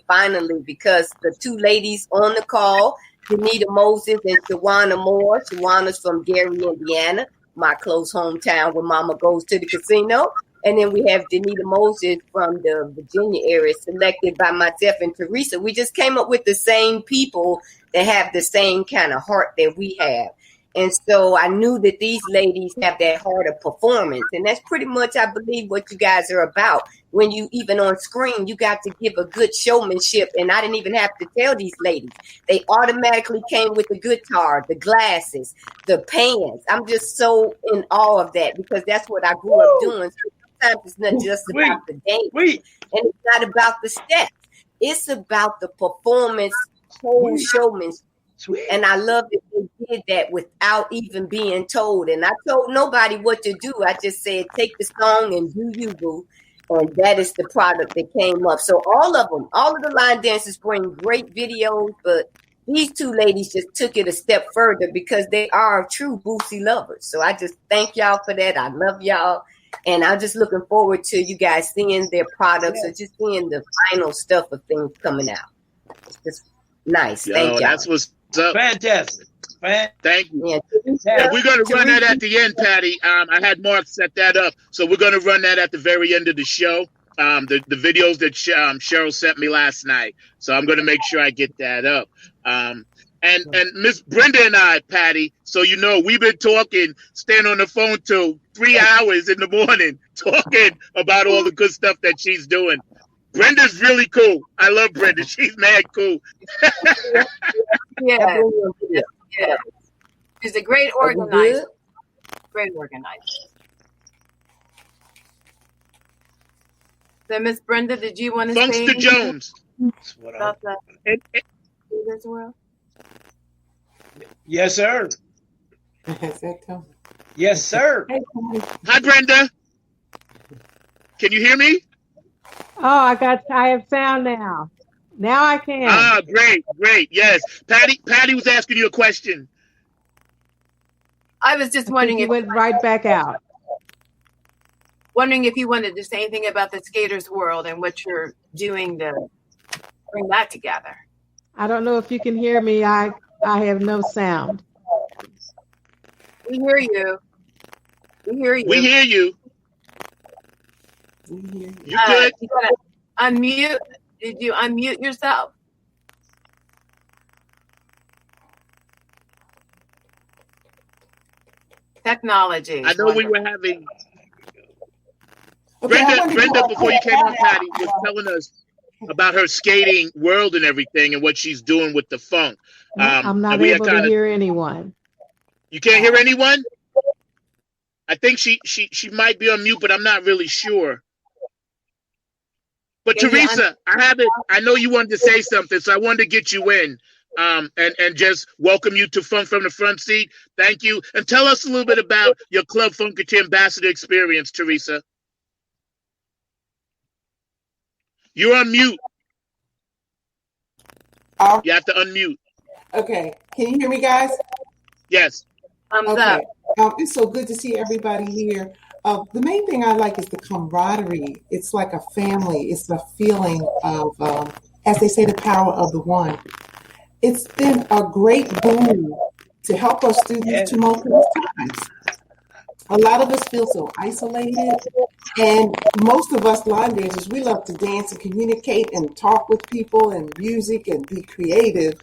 finally, because the two ladies on the call, Danita Moses and Shawana Moore. Shawana's from Gary, Indiana, my close hometown where Mama goes to the casino. And then we have Danita Moses from the Virginia area, selected by myself and Teresa. We just came up with the same people that have the same kind of heart that we have. And so I knew that these ladies have that heart of performance. And that's pretty much, I believe, what you guys are about. When you even on screen, you got to give a good showmanship. And I didn't even have to tell these ladies. They automatically came with the guitar, the glasses, the pants. I'm just so in awe of that, because that's what I grew up doing. So sometimes it's not just about the dance. And it's not about the steps. It's about the performance, whole showmanship. Sweet. And I love that they did that without even being told. And I told nobody what to do. I just said, take the song and do you, boo. And that is the product that came up. So all of the line dancers bring great videos, but these two ladies just took it a step further because they are true Bootsy lovers. So I just thank y'all for that. I love y'all. And I'm just looking forward to you guys seeing their products or just seeing the final stuff of things coming out. It's just nice. Thank y'all. That's what's up. Fantastic. Thank you. Yeah. And we're going to run that at the end, Patti. I had Mark set that up. So we're going to run that at the very end of the show. The videos that Cheryl sent me last night. So I'm going to make sure I get that up. And Miss Brenda and I, Patti, so you know, we've been talking, staying on the phone till 3 hours in the morning, talking about all the good stuff that she's doing. Brenda's really cool. I love Brenda. She's mad cool. Yeah. She's a great organizer. Great organizer. So, Miss Brenda, did you want to say Funkster Jones about the world? Yes, sir. Yes, sir. Hi, Brenda. Can you hear me? Oh, I have sound now. Now I can. Ah, great. Yes. Patty was asking you a question. I was just wondering if you went right back out. Wondering if you wanted to say anything about the skaters world and what you're doing to bring that together. I don't know if you can hear me. I have no sound. We hear you. We hear you. We hear you. You good? You gotta unmute. Did you unmute yourself? Technology. I know we were having. Brenda, before you came on, Patty was telling us about her skating world and everything and what she's doing with the funk. I'm not able to hear anyone. You can't hear anyone? I think she might be on mute, but I'm not really sure. But Teresa, I know you wanted to say something, so I wanted to get you in and just welcome you to Funk from the Front Seat. Thank you. And tell us a little bit about your Club Funkateers ambassador experience, Teresa. You're on mute. You have to unmute. Okay. Can you hear me, guys? Yes. Okay. It's so good to see everybody here. The main thing I like is the camaraderie. It's like a family. It's a feeling of, as they say, the power of the one. It's been a great boon to help us through these tumultuous times. A lot of us feel so isolated, and most of us line dancers, we love to dance and communicate and talk with people and music and be creative.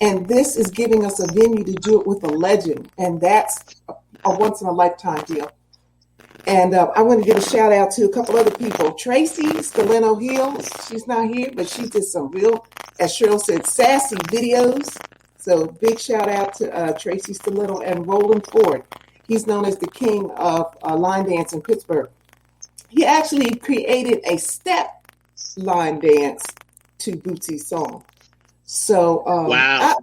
And this is giving us a venue to do it with a legend, and that's a once-in-a-lifetime deal. And I want to give a shout-out to a couple other people. Tracy Stalino Hills, she's not here, but she did some real, as Cheryl said, sassy videos. So big shout-out to Tracy Stalino and Roland Ford. He's known as the king of line dance in Pittsburgh. He actually created a step line dance to Bootsy's song. So wow.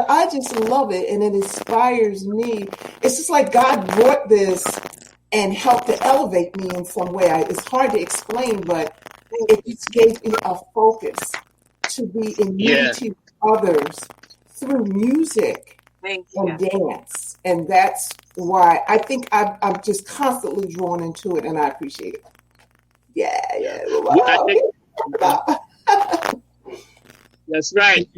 I just love it, and it inspires me. It's just like God brought this and helped to elevate me in some way. It's hard to explain, but it just gave me a focus to be in unity with others through music and dance. And that's why I think I'm just constantly drawn into it, and I appreciate it. Yeah. That's right.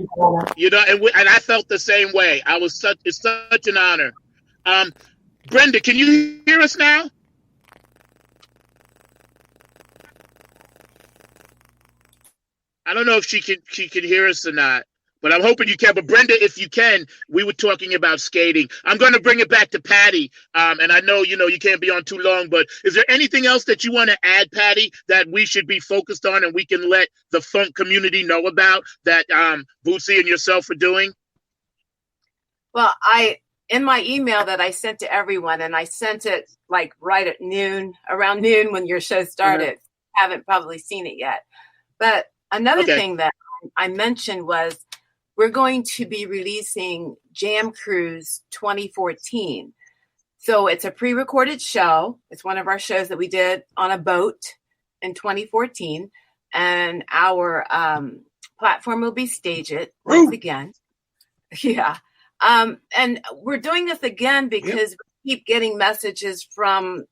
You know, and I felt the same way. It's such an honor. Brenda, can you hear us now? I don't know if she can hear us or not, but I'm hoping you can. But Brenda, if you can, we were talking about skating. I'm going to bring it back to Patty. And I know, you can't be on too long, but is there anything else that you want to add, Patty, that we should be focused on and we can let the funk community know about that Bootsy and yourself are doing? Well, in my email that I sent to everyone, and I sent it like right at around noon when your show started. Mm-hmm. Haven't probably seen it yet. But another thing that I mentioned was we're going to be releasing Jam Cruise 2014. So it's a pre-recorded show. It's one of our shows that we did on a boat in 2014. And our platform will be Stage It once again. Yeah. And we're doing this again because we keep getting messages from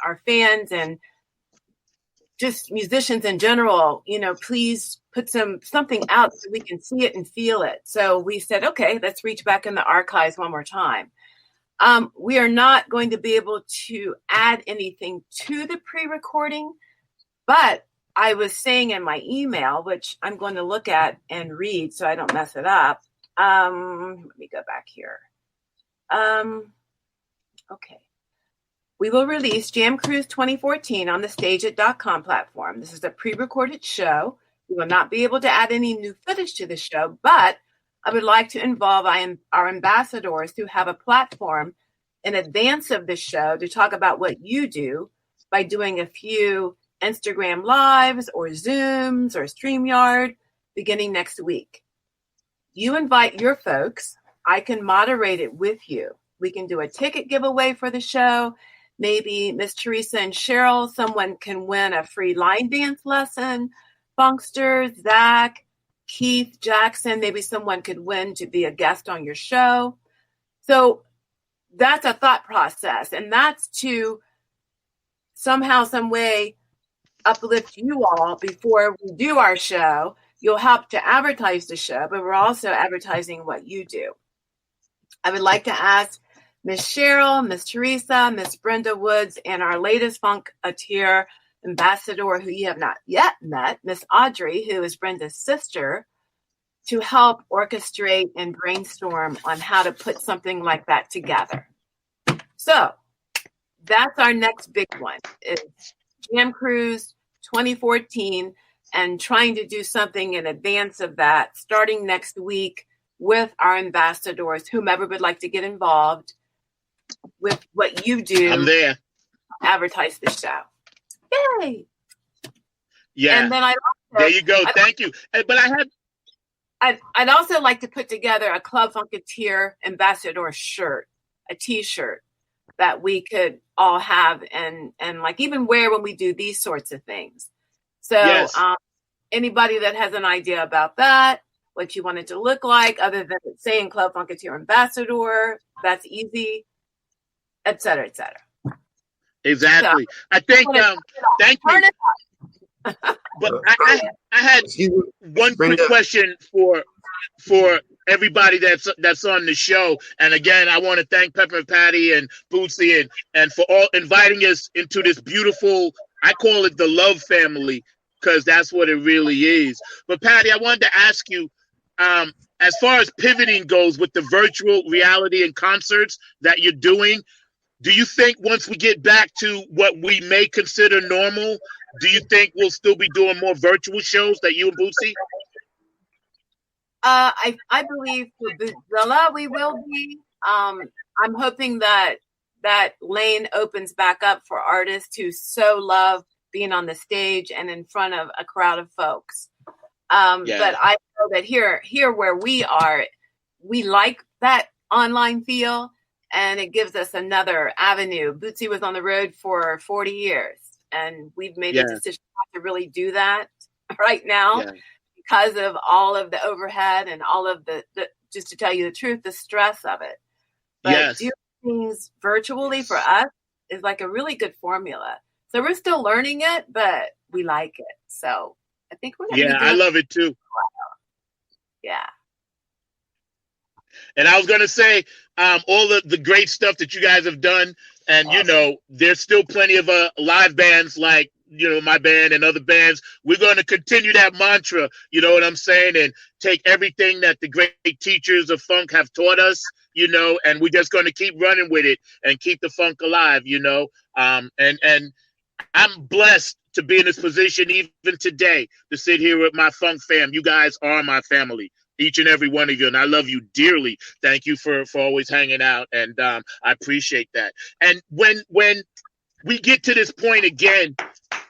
our fans and just musicians in general, please put something out so we can see it and feel it. So we said, okay, let's reach back in the archives one more time. We are not going to be able to add anything to the pre-recording, but I was saying in my email, which I'm going to look at and read so I don't mess it up. Let me go back here. Okay. We will release Jam Cruise 2014 on the StageIt.com platform. This is a pre-recorded show. We will not be able to add any new footage to the show, but I would like to involve our ambassadors who have a platform in advance of the show to talk about what you do by doing a few Instagram Lives or Zooms or StreamYard beginning next week. You invite your folks. I can moderate it with you. We can do a ticket giveaway for the show. maybe Miss Teresa and Cheryl, someone can win a free line dance lesson. Funksters, Zach, Keith, Jackson, maybe someone could win to be a guest on your show. So that's a thought process, and that's to somehow, some way uplift you all before we do our show. You'll help to advertise the show, but we're also advertising what you do. I would like to ask Miss Cheryl, Miss Teresa, Miss Brenda Woods, and our latest Funkateer ambassador, who you have not yet met, Miss Audrey, who is Brenda's sister, to help orchestrate and brainstorm on how to put something like that together. So that's our next big one, is Jam Cruise 2014, and trying to do something in advance of that, starting next week with our ambassadors, whomever would like to get involved with what you do. I'm there. Advertise the show. Yay! Yeah. And then there you go. Thank you. But I'd also like to put together a Club Funkateer ambassador shirt, a T-shirt that we could all have and like even wear when we do these sorts of things. So yes. Anybody that has an idea about that, what you want it to look like, other than saying Club Funkateer ambassador, that's easy, et cetera, et cetera. Exactly. So, I think, thank you. But I had one quick question for everybody that's on the show. And again, I want to thank Pepperminte Patti and Bootsy and for all inviting us into this beautiful, I call it the love family, because that's what it really is. But Patti, I wanted to ask you, as far as pivoting goes with the virtual reality and concerts that you're doing, do you think once we get back to what we may consider normal, do you think we'll still be doing more virtual shows that you and Bootsy? I believe for Bootzilla we will be. I'm hoping that lane opens back up for artists who so love being on the stage and in front of a crowd of folks. But I know that here where we are, we like that online feel, and it gives us another avenue. Bootsy was on the road for 40 years, and we've made a decision not to really do that right now because of all of the overhead and all of the just to tell you the truth, the stress of it. But doing things virtually for us is like a really good formula. So we're still learning it, but we like it. So I think we're going to I love it too. Yeah. And I was going to say, all the great stuff that you guys have done. And, you know, there's still plenty of live bands like, you know, my band and other bands. We're going to continue that mantra, you know what I'm saying? And take everything that the great teachers of funk have taught us, you know, and we're just going to keep running with it and keep the funk alive, you know. And I'm blessed to be in this position even today to sit here with my funk fam. You guys are my family, each and every one of you, and I love you dearly. Thank you for always hanging out, and I appreciate that. And when we get to this point again,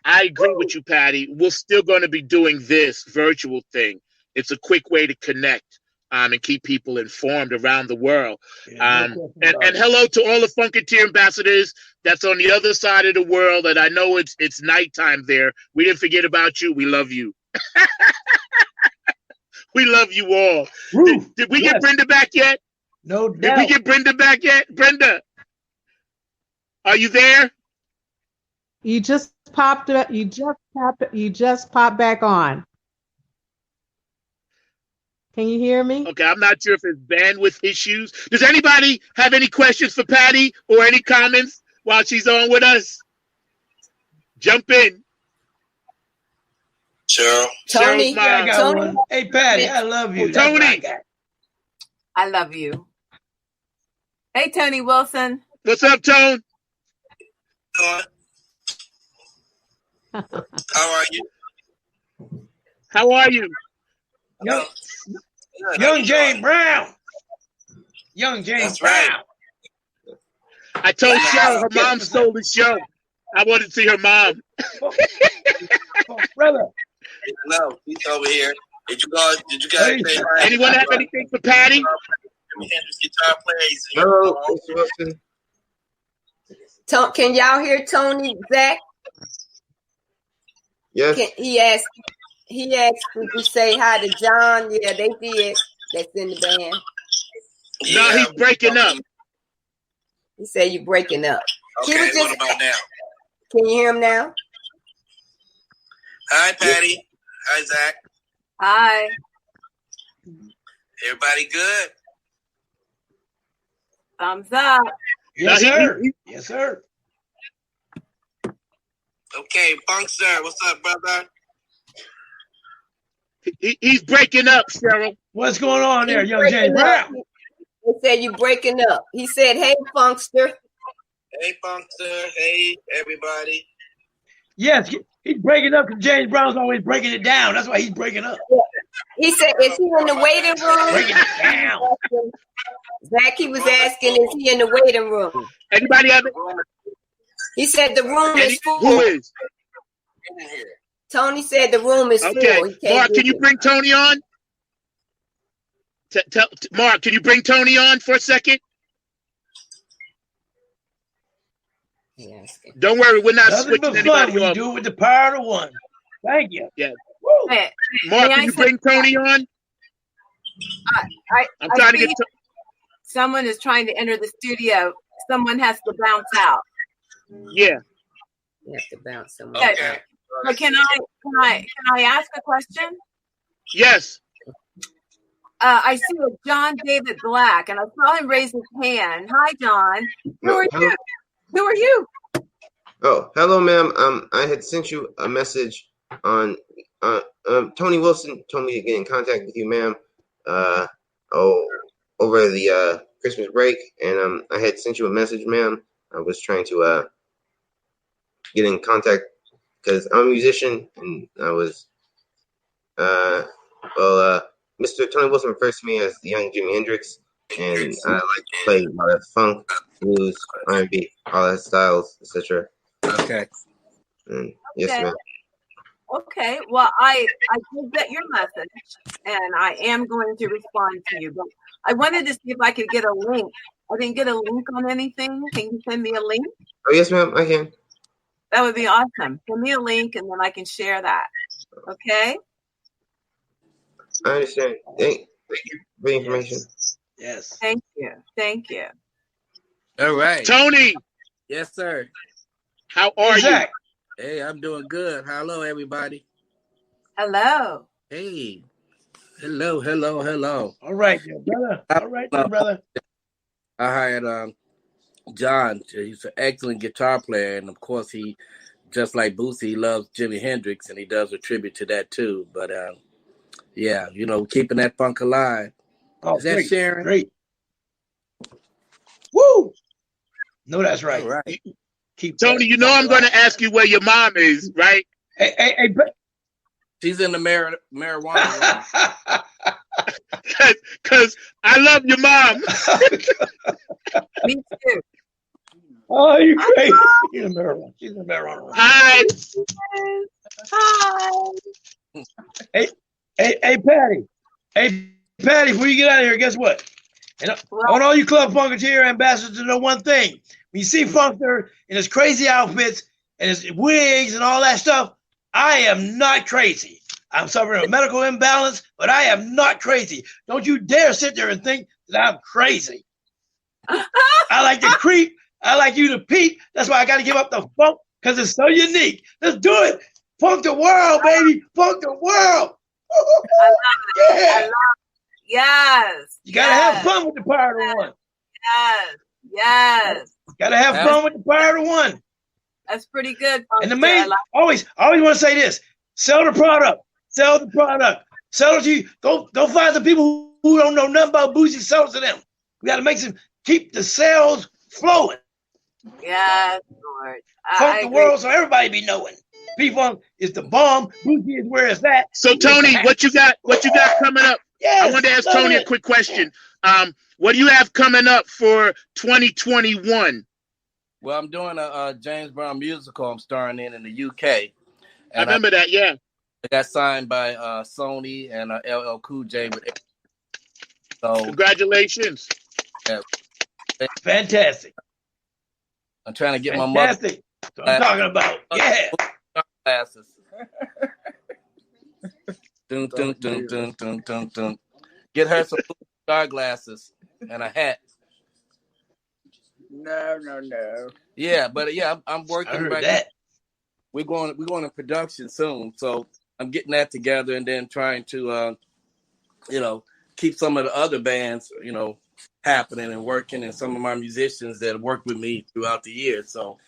I agree with you, Patti. We're still going to be doing this virtual thing. It's a quick way to connect and keep people informed around the world. And hello to all the Funkateer ambassadors that's on the other side of the world. And I know it's nighttime there. We didn't forget about you. We love you. We love you all. Did we get Brenda back yet? No doubt. Did we get Brenda back yet? Brenda, are you there? You just popped up. You just popped back on. Can you hear me? Okay, I'm not sure if it's bandwidth issues. Does anybody have any questions for Patti or any comments while she's on with us? Jump in. Cheryl. Tony. Tony. Hey, Patti, I love you. Tony. I love you. Hey, Tony Wilson. What's up, Tone? How are you? How are you? Young Jane Brown. Young Jane Brown. I told Cheryl her mom stole the show. I wanted to see her mom. Brother. No, he's over here. Did you guys say anyone have anything for Patti? Guitar player. No, Wilson. Can y'all hear Tony, Zach? Yes. He asked me to say hi to John. Yeah, they did. That's in the band. No, he's breaking up. He said you're breaking up. Okay, what about now? Can you hear him now? Hi, Patty. Hi, Zach. Hi. Everybody good? Thumbs up. Yes, sir. Yes, sir. Okay, Funk Sir, what's up, brother? He's breaking up, Cheryl. What's going on there, young James Brown? He said you breaking up. He said, "Hey, Funkster." Hey, Funkster. Hey, everybody. Yes, he's breaking up because James Brown's always breaking it down. That's why he's breaking up. He said, "Is he in the waiting room?" Breaking it down. Zach, he was asking, "Is he in the waiting room?" Anybody have it? He said the room is full. Who is? Tony said the room is full. Okay, Mark, can you bring Tony on? Mark, can you bring Tony on for a second? Yes. Don't worry, we're not Nothing switching but fun anybody when you off. do it with the power of one. Thank you. Yeah. Woo. Hey, Mark, can you bring Tony on? I'm trying to get. Someone is trying to enter the studio. Someone has to bounce out. Yeah. You have to bounce someone. Okay. So can I ask a question? Yes. I see a John David Black, and I saw him raise his hand. Hi, John. Who are you? Who are you? Oh, hello, ma'am. I had sent you a message on. Tony Wilson told me to get in contact with you, ma'am. Over the Christmas break, and I had sent you a message, ma'am. I was trying to get in contact because I'm a musician, and I was Mr. Tony Wilson refers to me as the young Jimi Hendrix, and I like to play a lot of funk, blues, R&B, all that styles, etc. Okay. Yes, ma'am. Okay. Well, I did get your message, and I am going to respond to you. But I wanted to see if I could get a link. I didn't get a link on anything. Can you send me a link? Oh, yes, ma'am. I can. That would be awesome. Send me a link, and then I can share that. Okay. I understand. Thank you for the information. Yes. Thank you. Thank you. All right. Tony. Yes, sir. How are you? Hey, I'm doing good. Hello, everybody. Hello. Hey. Hello. All right, there, brother. All right, there, brother. I hired John. He's an excellent guitar player, and of course, he, just like Bootsy, he loves Jimi Hendrix, and he does a tribute to that too. But yeah, keeping that funk alive. Oh, is that great, Sharon? Great. Woo! No, that's right. All right. Keep Tony, I'm going to ask you where your mom is, right? Hey, she's in the marijuana room. Because I love your mom. Me too. Oh, you crazy. She's in the marijuana room. Hi. Hi. Hey, Patty. Hey, Patty, before you get out of here, guess what? And I want all you Club Funkateers ambassadors to know one thing. When you see Funkster in his crazy outfits and his wigs and all that stuff, I am not crazy. I'm suffering a medical imbalance, but I am not crazy. Don't you dare sit there and think that I'm crazy. I like to creep. I like you to peep. That's why I got to give up the funk because it's so unique. Let's do it. Funk the world, baby. Funk the world. I love it. Yeah. I love it. Yes. You got to have fun with the power of one. Yes. Got to have fun with the power of one. That's pretty good. And the main, I always want to say this: sell the product. Sell the product. Sell it to you. Go find some people who don't know nothing about Bootsy. Sell it to them. We got to keep the sales flowing. Yes, Lord. Funk the world so everybody be knowing. P-Funk is the bomb. Bootsy is where it's at. So Tony, what you got coming up? Yes, I wanted to ask Tony a quick question. What do you have coming up for 2021? Well, I'm doing a James Brown musical I'm starring in the UK. I remember that, yeah. I got signed by Sony and LL Cool J. So congratulations. Yeah. Fantastic. I'm trying to get Fantastic. my mother. I'm talking about. Yeah. Glasses. Dun, dun, dun, dun, dun, dun, dun. Get her some star glasses and a hat. No. Yeah, but yeah, I'm working I heard right that. We're going in production soon, so I'm getting that together and then trying to keep some of the other bands happening and working, and some of my musicians that work with me throughout the year. So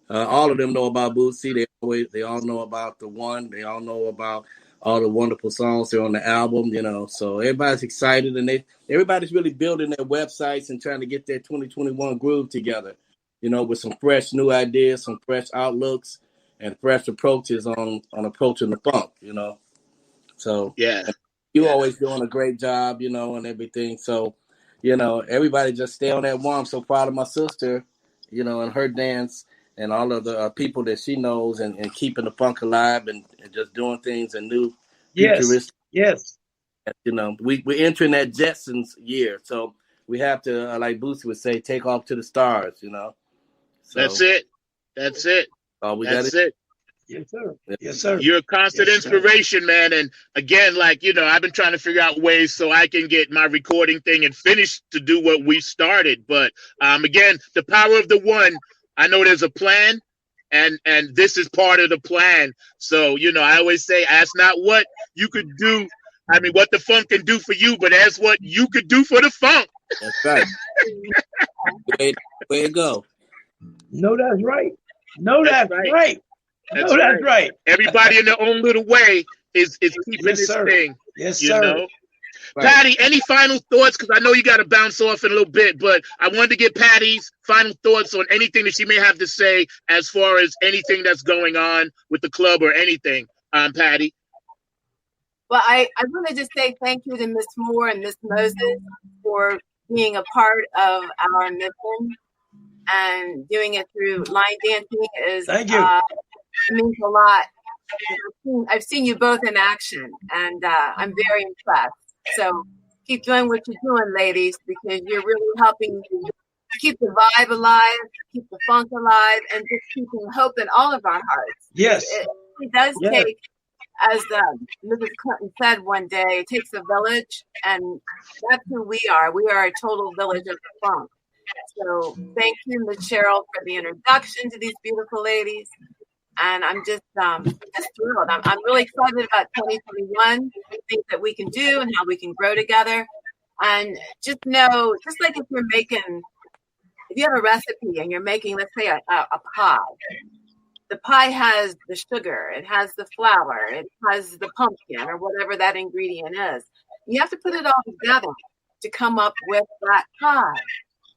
all of them know about Bootsy. They all know about the one. They all know about all the wonderful songs that are on the album. So everybody's excited, and everybody's really building their websites and trying to get their 2021 groove together. With some fresh new ideas, some fresh outlooks, and fresh approaches on approaching the funk. So yeah, you always doing a great job, and everything. So, everybody just stay on that one. I'm so proud of my sister, and her dance and all of the people that she knows and keeping the funk alive and just doing things and new futuristic. Yes. We're entering that Jetsons year. So we have to, like Bootsy would say, take off to the stars, So, that's it. That's it. That's it. Yes, sir. Yes, sir. You're a constant inspiration, man. And again, I've been trying to figure out ways so I can get my recording thing and finish to do what we started. But again, the power of the one, I know there's a plan, and this is part of the plan. So, I always say, ask not what you could do. I mean, what the funk can do for you, but ask what you could do for the funk. That's right. Way to go. No, that's right. No, that's right. That's right. Everybody in their own little way is keeping this thing. Yes, sir. Right. Patty, any final thoughts? Because I know you got to bounce off in a little bit, but I wanted to get Patty's final thoughts on anything that she may have to say as far as anything that's going on with the club or anything. Patty. Well, I want to just say thank you to Miss Moore and Miss Moses for being a part of our mission and doing it through line dancing. Thank you. It means a lot. I've seen you both in action, and I'm very impressed. So keep doing what you're doing, ladies, because you're really helping to keep the vibe alive, keep the funk alive, and just keeping hope in all of our hearts. Yes. It does take, as Mrs. Clinton said one day, it takes a village, and that's who we are. We are a total village of the funk. So thank you, Ms. Cheryl, for the introduction to these beautiful ladies. And I'm just thrilled. I'm really excited about 2021, things that we can do and how we can grow together. And just know, just like if you have a recipe and you're making, let's say, a pie. The pie has the sugar, it has the flour, it has the pumpkin or whatever that ingredient is. You have to put it all together to come up with that pie.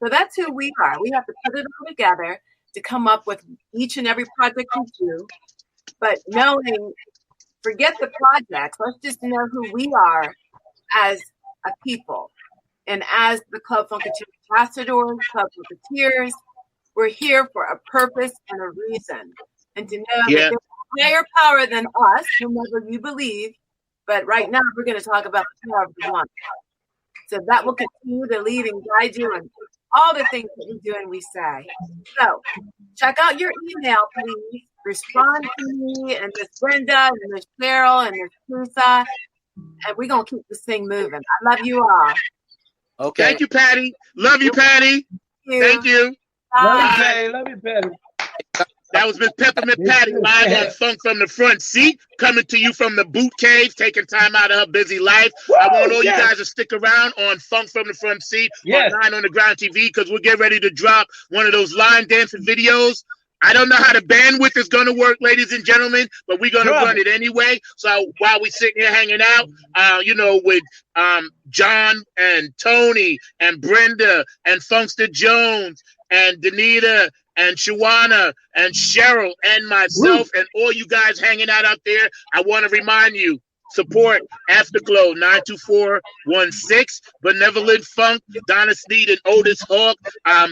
So that's who we are. We have to put it all together to come up with each and every project we do. But forget the projects. Let's just know who we are as a people. And as the Club Funkateers ambassadors, Club Funkateers, we're here for a purpose and a reason. And to know that there's a higher power than us, whomever you believe. But right now, we're going to talk about the power of the one. So that will continue to lead and guide you in all the things that we do and we say. So check out your email, please. Respond to me and Miss Brenda and Miss Cheryl and Miss Teresa. And we're going to keep this thing moving. I love you all. Okay. Thank you, Patty. Love you, Patty. Thank you. Bye. Love you, Patty. That was Miss Pepperminte Patti live on Funk from the Front Seat, coming to you from the Boot Cave, taking time out of her busy life. Woo, I want all you guys to stick around on Funk from the Front Seat on 9 on the Ground TV, because we'll get ready to drop one of those line dancing videos. I don't know how the bandwidth is going to work, ladies and gentlemen, but we're going to run it anyway. So while we're sitting here hanging out, with John and Tony and Brenda and Funkster Jones and Danita and Shawana and Cheryl and myself and all you guys hanging out there, I want to remind you, support Afterglow 92416, Benevolent Funk, Donna Sneed and Otis Hawk.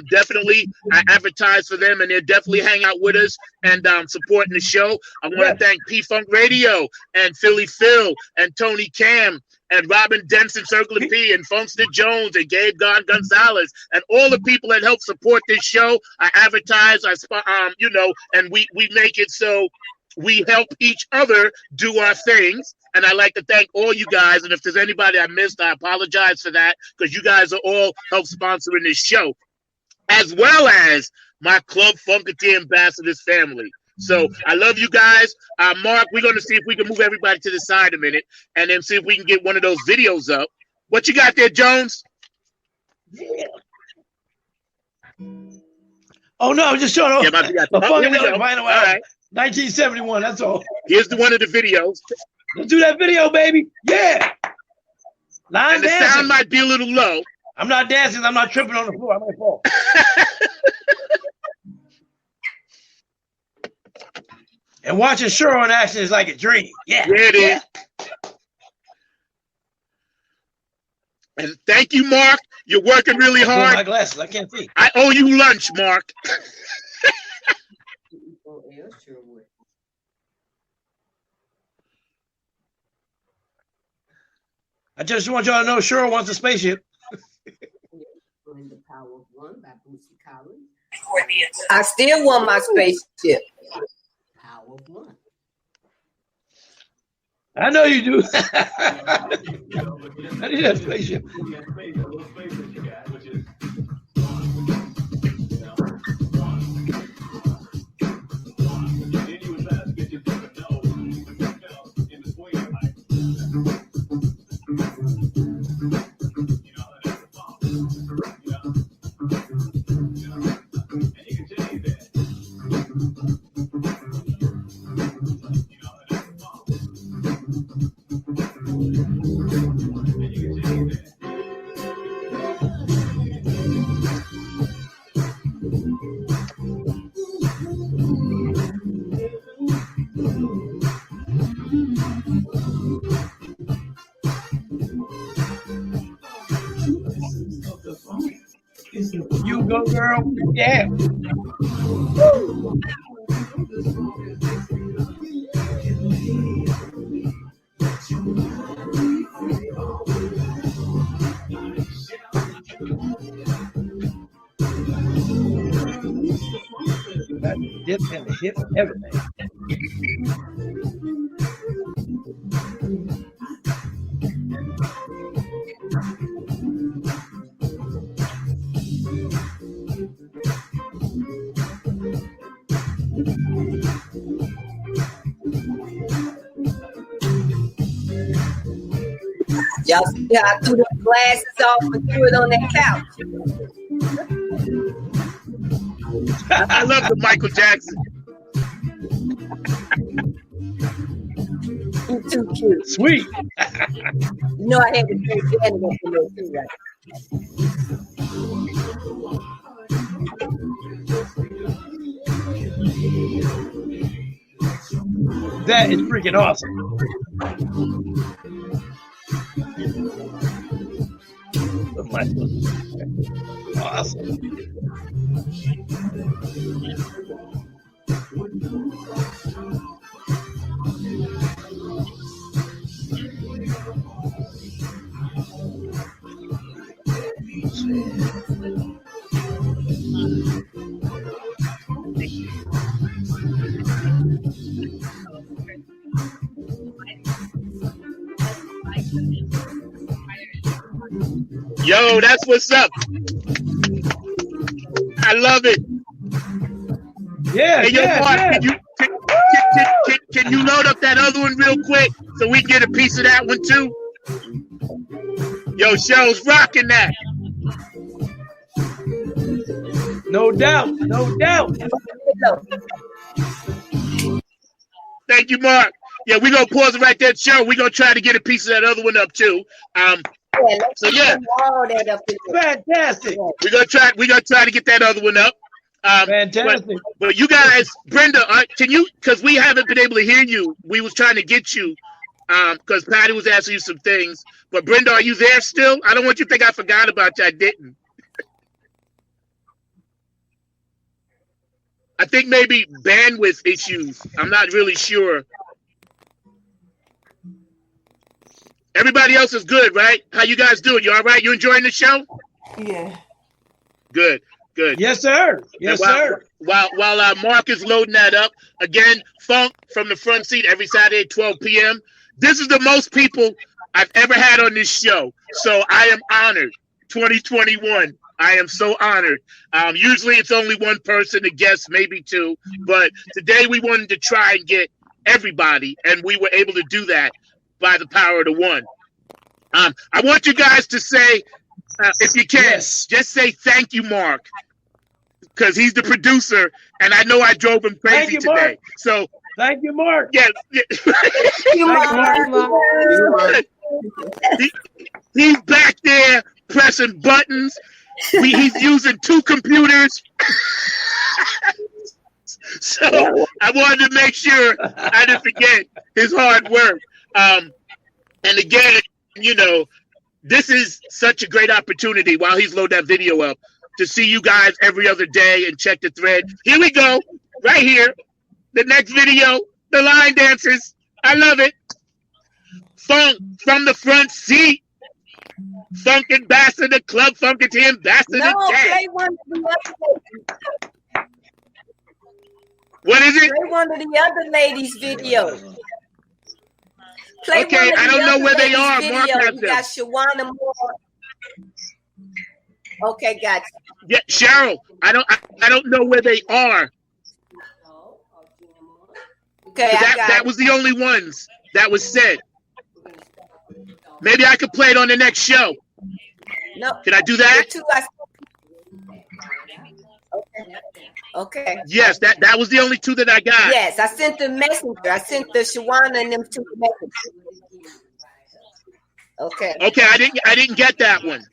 Definitely, I advertise for them, and they're definitely hang out with us and supporting the show. I want to thank P-Funk Radio and Philly Phil and Tony Cam and Robin Denson, Circle of P, and Funkster Jones, and Gabe Gonzalez, and all the people that help support this show. I advertise, and we make it so we help each other do our things. And I'd like to thank all you guys. And if there's anybody I missed, I apologize for that, because you guys are all help sponsoring this show, as well as my Club Funkateer Ambassadors family. So I love you guys. Mark, we're going to see if we can move everybody to the side a minute and then see if we can get one of those videos up. What you got there, Jones? Yeah. Oh, no, I'm just showing off. Yeah, here we go. All right. 1971, that's all. Here's one of the videos. Let's do that video, baby. Yeah. And the sound might be a little low. I'm not dancing. I'm not tripping on the floor. I might fall. And watching Cheryl in action is like a dream. Yeah. Yeah, it is. And thank you, Mark. You're working really hard. My glasses. I can't see. I owe you lunch, Mark. I just want y'all to know Cheryl wants a spaceship. The Power of One by Bootsy Collins. I still want my spaceship. Power of One. I know you do. I need that spaceship. You go, girl. Yeah. That dip and the hip and everything. Y'all see how I threw the glasses off and threw it on that couch? I love the Michael Jackson. You're too cute. Sweet. You know I had to say Danny up in there too, right? That is freaking awesome. Awesome. Yo, that's what's up. I love it. Yeah, hey, yo, yeah, Mark, yeah. Can you load up that other one real quick so we get a piece of that one too? Yo, Show's rocking that. No doubt, no doubt. Thank you, Mark. Yeah, we're gonna pause it right there, Show. We're gonna try to get a piece of that other one up too. So yeah, fantastic. We're gonna try to get that other one up. Fantastic. But you guys, Brenda, can you? Because we haven't been able to hear you. We was trying to get you, because Patty was asking you some things. But Brenda, are you there still? I don't want you to think I forgot about you. I didn't. I think maybe bandwidth issues. I'm not really sure. Everybody else is good, right? How you guys doing? You all right? You enjoying the show? Yeah. Good, good. Yes, sir. Yes, sir. While Mark is loading that up, again, Funk from the front seat every Saturday at 12 p.m. This is the most people I've ever had on this show, so I am honored. 2021, I am so honored. Usually it's only one person, a guest, maybe two, but today we wanted to try and get everybody, and we were able to do that by the power of the one. I want you guys to say, if you can, just say thank you, Mark, because he's the producer, and I know I drove him crazy today. Mark. So thank you, Mark. Yes. Thank you, Mark. He's back there pressing buttons. He's using two computers. So I wanted to make sure I didn't forget his hard work. And again, you know, this is such a great opportunity while he's loading that video up to see you guys every other day and check the thread. Here we go, right here. The next video, the line dancers. I love it. Funk from the front seat. Funk ambassador, Club Funkateers ambassador. No, play one of the other ladies. What is it? Play one of the other ladies' videos. Play okay, I don't know where they are. Video. Mark has You them. got Shawana Moore. Okay, gotcha. Yeah, Cheryl. I don't know where they are. Okay, that was the only ones that was said. Maybe I could play it on the next show. No. Can I do that? Okay. Yes, that was the only two that I got. Yes, I sent the messenger. I sent the Shawana and them two messages. Okay. Okay, I didn't get that one.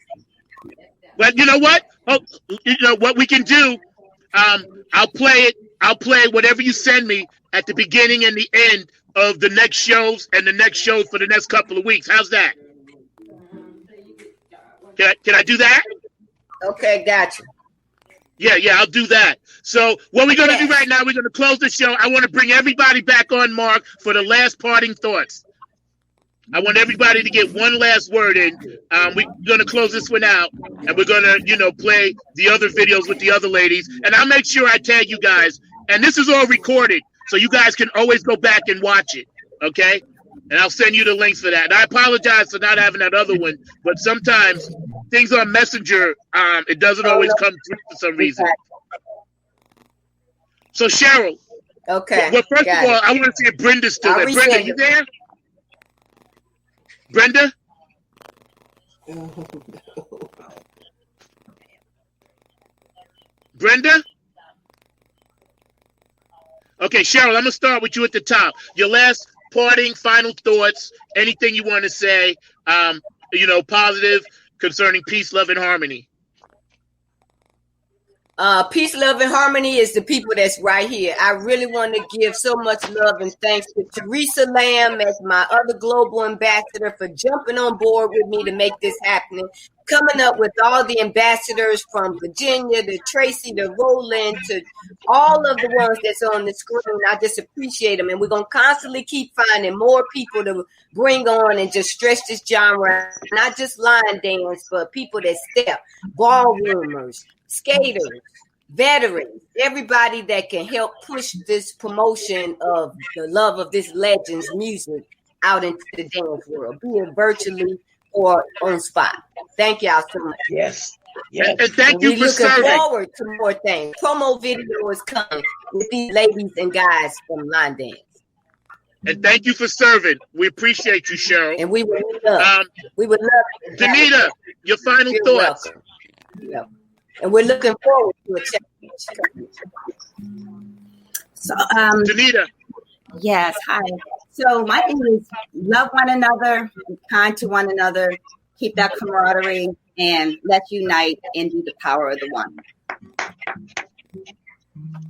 But you know what? Oh, you know what we can do? I'll play it. I'll play whatever you send me at the beginning and the end of the next shows and the next shows for the next couple of weeks. How's that? Can I do that? Okay, gotcha. Yeah, I'll do that. So what we're going to do right now, we're going to close the show. I want to bring everybody back on, Mark, for the last parting thoughts. I want everybody to get one last word in. We're going to close this one out, and we're going to, play the other videos with the other ladies. And I'll make sure I tag you guys. And this is all recorded, so you guys can always go back and watch it, okay? And I'll send you the links for that. And I apologize for not having that other one, but sometimes things on Messenger, it doesn't always come through for some reason. So, Cheryl. Okay. Well, first of all, I want to see if Brenda's still there. Brenda, you there? Brenda? Oh, no. Brenda? Okay, Cheryl, I'm going to start with you at the top. Your last parting, final thoughts, anything you want to say, positive concerning peace, love, and harmony. Peace, love, and harmony is the people that's right here. I really want to give so much love and thanks to Teresa Lamb as my other global ambassador for jumping on board with me to make this happen. Coming up with all the ambassadors from Virginia to Tracy to Roland to all of the ones that's on the screen. I just appreciate them. And we're going to constantly keep finding more people to bring on and just stretch this genre. Not just line dance, but people that step, ballroomers, skaters, veterans, everybody that can help push this promotion of the love of this legend's music out into the dance world, be it virtually or on spot. Thank y'all so much. Yes. And thank you for serving. Looking forward to more things. Promo video is coming with these ladies and guys from line dance. And thank you for serving. We appreciate you, Cheryl. And we would love. Danita, your final thoughts. Yeah. And we're looking forward to a challenge. So, Danita. Yes, hi. So my thing is love one another, be kind to one another, keep that camaraderie, and let's unite and do the power of the one.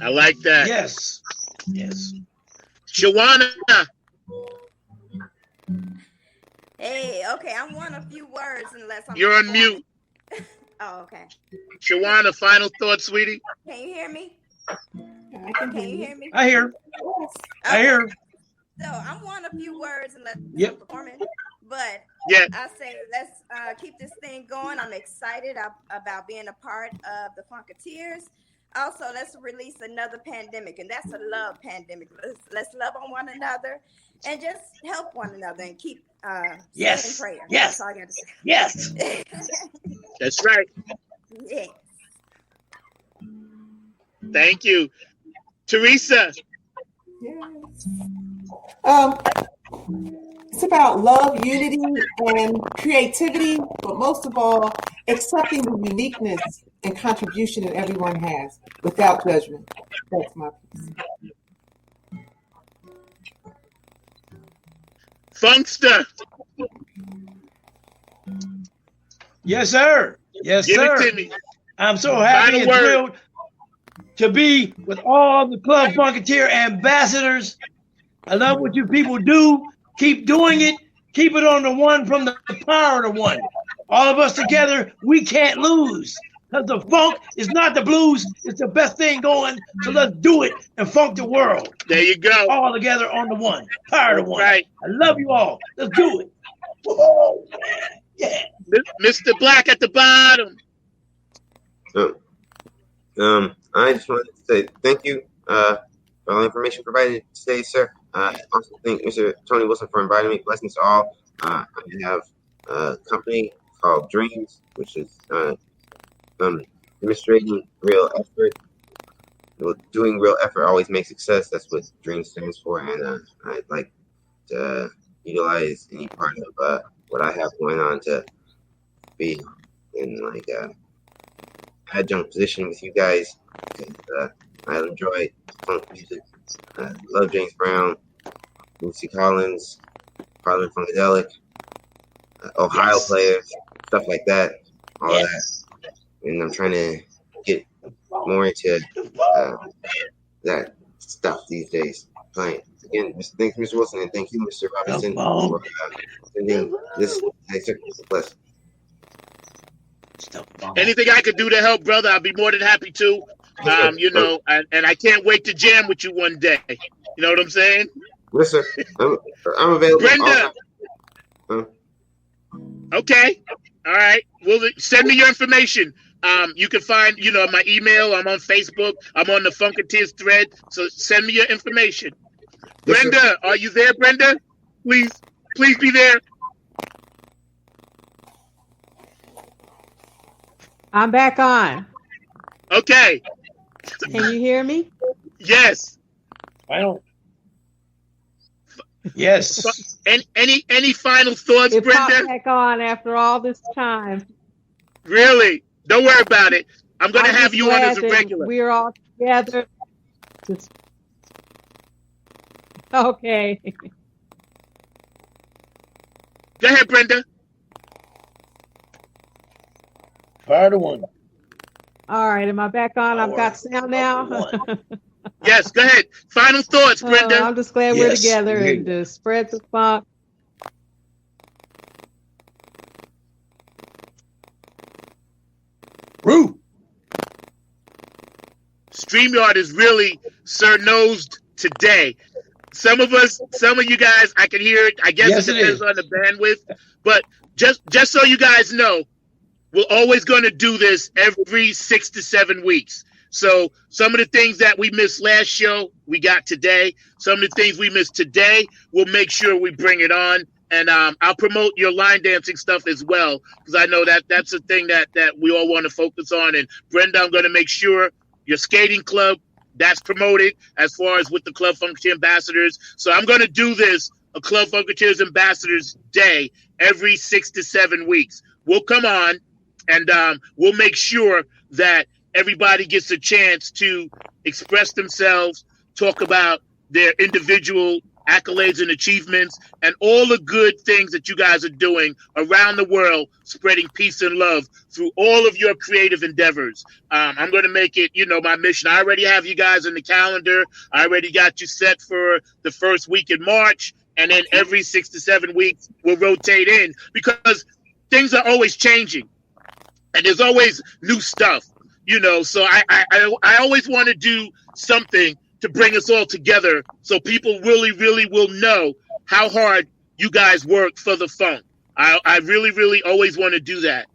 I like that. Yes. Shawana. Hey, okay, I want a few words unless I'm... You're on mute. Oh, okay. Shawana, final thoughts, sweetie? Can you hear me? Can you hear me? I hear. Okay. I hear. So I want a few words unless Yep. I'm performing, but I say let's keep this thing going. I'm excited about being a part of the Funkateers. Also, let's release another pandemic, and that's a love pandemic. Let's love on one another and just help one another and keep staying in prayer. Yes. That's all I got to say. Yes. That's right. Yes. Thank you. Teresa. Yes. It's about love, unity, and creativity, but most of all, accepting the uniqueness and contribution that everyone has without judgment. That's my piece. Funkster. Yes, sir. Yes, Give sir. it to me. I'm so happy and thrilled to be with all the Club Funkateer ambassadors. I love what you people do. Keep doing it. Keep it on the one from the power of the one. All of us together, we can't lose. Because the funk is not the blues. It's the best thing going. So let's do it and funk the world. There you go. All together on the one. Power of the one. Right. I love you all. Let's do it. Whoa, yeah. Mr. Black at the bottom. I just wanted to say thank you for all the information provided today, sir. I also thank Mr. Tony Wilson for inviting me. Blessings to all. I have a company called Dreams, which is demonstrating real effort. Well, doing real effort always makes success. That's what Dreams stands for, and I'd like to utilize any part of what I have going on to be in like adjunct position with you guys. Because, I enjoy funk music. Love James Brown, Bootsy Collins, Parliament Funkadelic, Ohio players, stuff like that, all of that. And I'm trying to get more into that stuff these days. Playing again, thanks, Mr. Wilson, and thank you, Mr. Robinson, for sending this nice bless. Anything I could do to help, brother, I'll be more than happy to. You know, and I can't wait to jam with you one day. You know what I'm saying? Yes, sir. I'm available. Brenda. Okay. All right. Well, send me your information. You can find, you know, my email. I'm on Facebook. I'm on the Funkateers thread. So send me your information. Yes, Brenda, sir. Are you there, Brenda? Please be there. I'm back on. Okay. Can you hear me? Yes. I don't. Yes. Any final thoughts, it Brenda? Popped back on after all this time. Really? Don't worry about it. I'm going to have you on as a regular. We're all together. Okay. Go ahead, Brenda. Part of one. All right, am I back on? I've got sound now. Yes, go ahead. Final thoughts, Brenda. I'm just glad we're together and to spread the funk. Roo. StreamYard is really sir-nosed today. Some of you guys, I can hear it. I guess it depends on the bandwidth. But just so you guys know, we're always going to do this every 6 to 7 weeks. So some of the things that we missed last show, we got today. Some of the things we missed today, we'll make sure we bring it on. And I'll promote your line dancing stuff as well, because I know that's a thing that we all want to focus on. And Brenda, I'm going to make sure your skating club, that's promoted as far as with the Club Funkateers ambassadors. So I'm going to do this, a Club Funkateers ambassadors day, every 6 to 7 weeks. We'll come on and we'll make sure that everybody gets a chance to express themselves, talk about their individual accolades and achievements, and all the good things that you guys are doing around the world, spreading peace and love through all of your creative endeavors. I'm going to make it, my mission. I already have you guys in the calendar. I already got you set for the first week in March, and then every 6 to 7 weeks we'll rotate in, because things are always changing, and there's always new stuff, So I always want to do something to bring us all together, so people really, really will know how hard you guys work for the funk. I really, really always want to do that.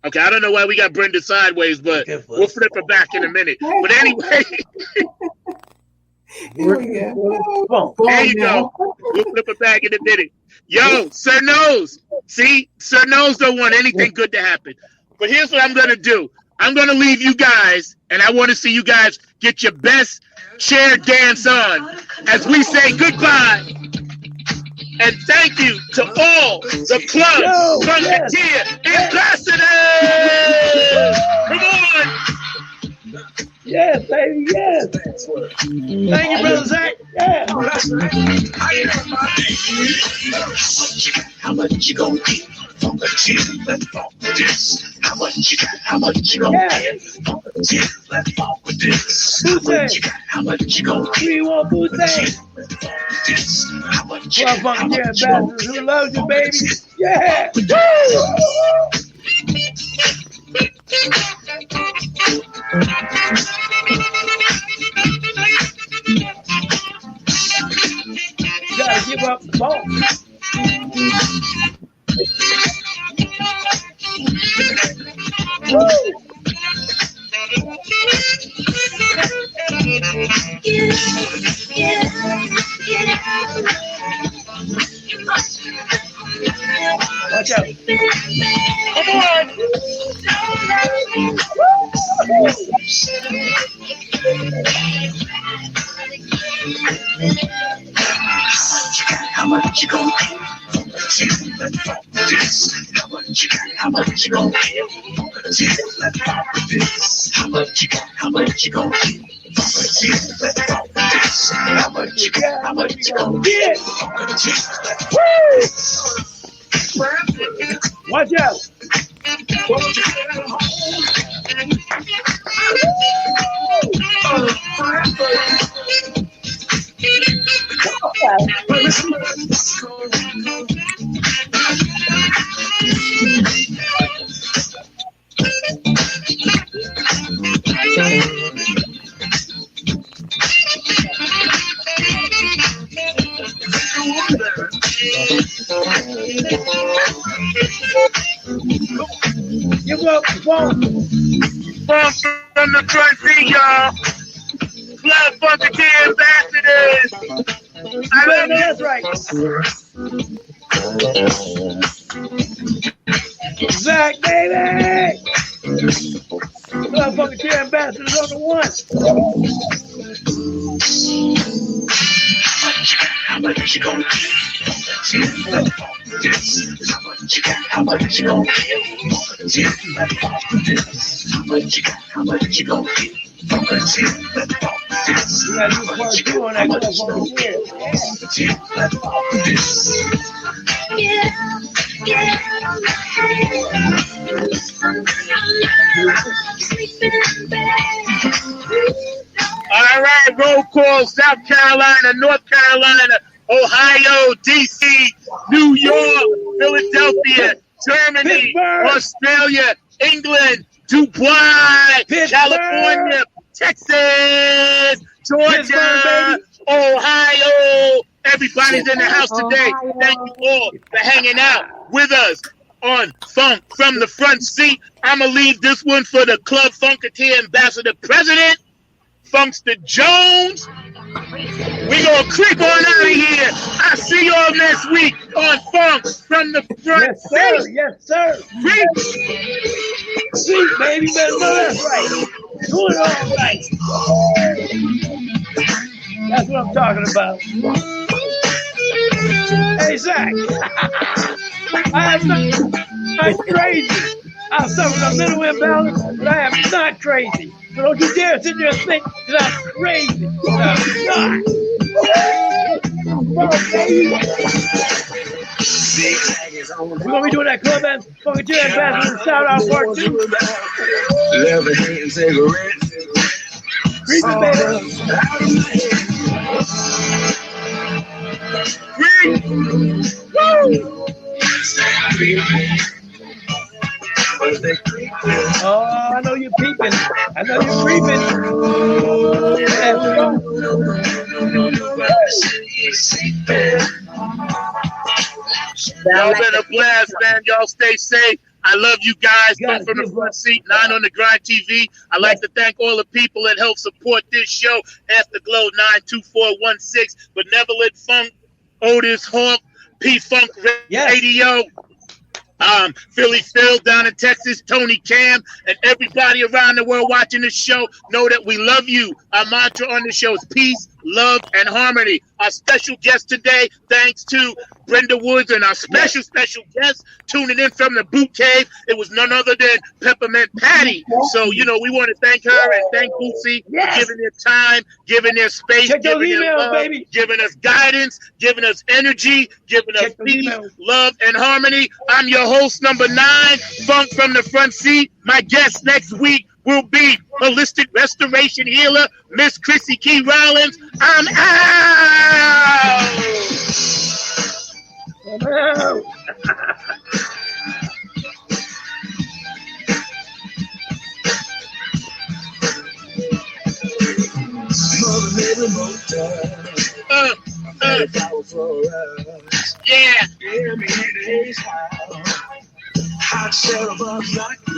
Okay, I don't know why we got Brenda sideways, but we'll flip her back in a minute. But anyway. Here we go. There you go. We'll flip it back in a minute. Yo, Sir Nose. See, Sir Nose don't want anything good to happen. But here's what I'm going to do. I'm going to leave you guys, and I want to see you guys get your best chair dance on as we say goodbye. And thank you to all the Club Funkateers ambassadors. Come on. Yes, baby, yes. Thank you, Brother Zach. Yeah. How much you gonna get? Funkateers, let's talk with this. How much you got? How much you gonna get? Funkateers, let's talk with this. How much you got? How much you gonna get? We want Bootsy. How much you got? Club Funkateers ambassadors who loves you, baby. Yeah. You gotta give up the ball. Woo! Watch out. Come on. How much you gonna get? Let's talk with this. How much you got? How much you gonna get? Let's talk with this. How much you got? How much you gonna get? Let's talk with this. How much you got? How much you gonna get? Watch out. Give up the phone. From the front seat, y'all. Club Funkateers ambassadors. I love you. That's right. Zach, baby. Club Funkateers ambassadors on the one. How much you gonna get? How much you got? How much you gonna get? How much you got? How much you gonna get? You gotta do part two on that Club All right, roll call. South Carolina, North Carolina, Ohio, D.C., New York, Philadelphia, Germany, Pittsburgh, Australia, England, Dubai, Pittsburgh, California, Texas, Georgia, Ohio. Everybody's in the house today. Thank you all for hanging out with us on Funk from the Front Seat. I'm going to leave this one for the Club Funkateer Ambassador President, Funkster Jones. We're going to creep on out of here. I'll see y'all next week on Funk from the Front Seat. Yes, sir. Creep. Sweet, baby. Better know that's right. Do it all right. That's what I'm talking about. Hey, Zach. I'm crazy. I suffer from mental imbalance, but I am not crazy. So don't you dare sit there and think that I'm crazy. I'm not. We're going to be doing that Club Funkateers Ambassador shout out part 2. Leather hand cigarettes. Creeping, baby. Oh, I know you're peeping. I know you're creeping. Let's go. Y'all been a blast, man. Y'all stay safe. I love you guys. Funk from the Front Seat, 9 on the Grind TV. I'd like to thank all the people that help support this show. Afterglow 92416, Benevolent Funk, Otis Hawk, P Funk Radio. Philly Phil down in Texas, Tony Cam, and everybody around the world watching this show, know that we love you. Our mantra on the show is peace, love, and harmony. Our special guest today, thanks to Brenda Woods and our special guest tuning in from the Boot Cave. It was none other than Pepperminte Patti. So, we want to thank her and thank Bootsy for giving their time, giving their space, giving their love, giving us guidance, giving us energy, giving us peace, love, and harmony. I'm your host, number 9, Funk from the Front Seat. My guest next week will be holistic restoration healer, Miss Chrissy Key Rollins. I'm out.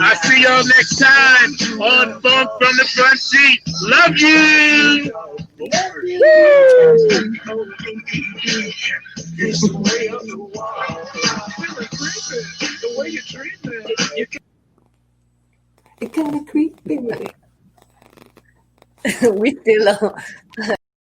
I see y'all next time on Funk from the Front Seat. Love you. It kind of creepy. We still on.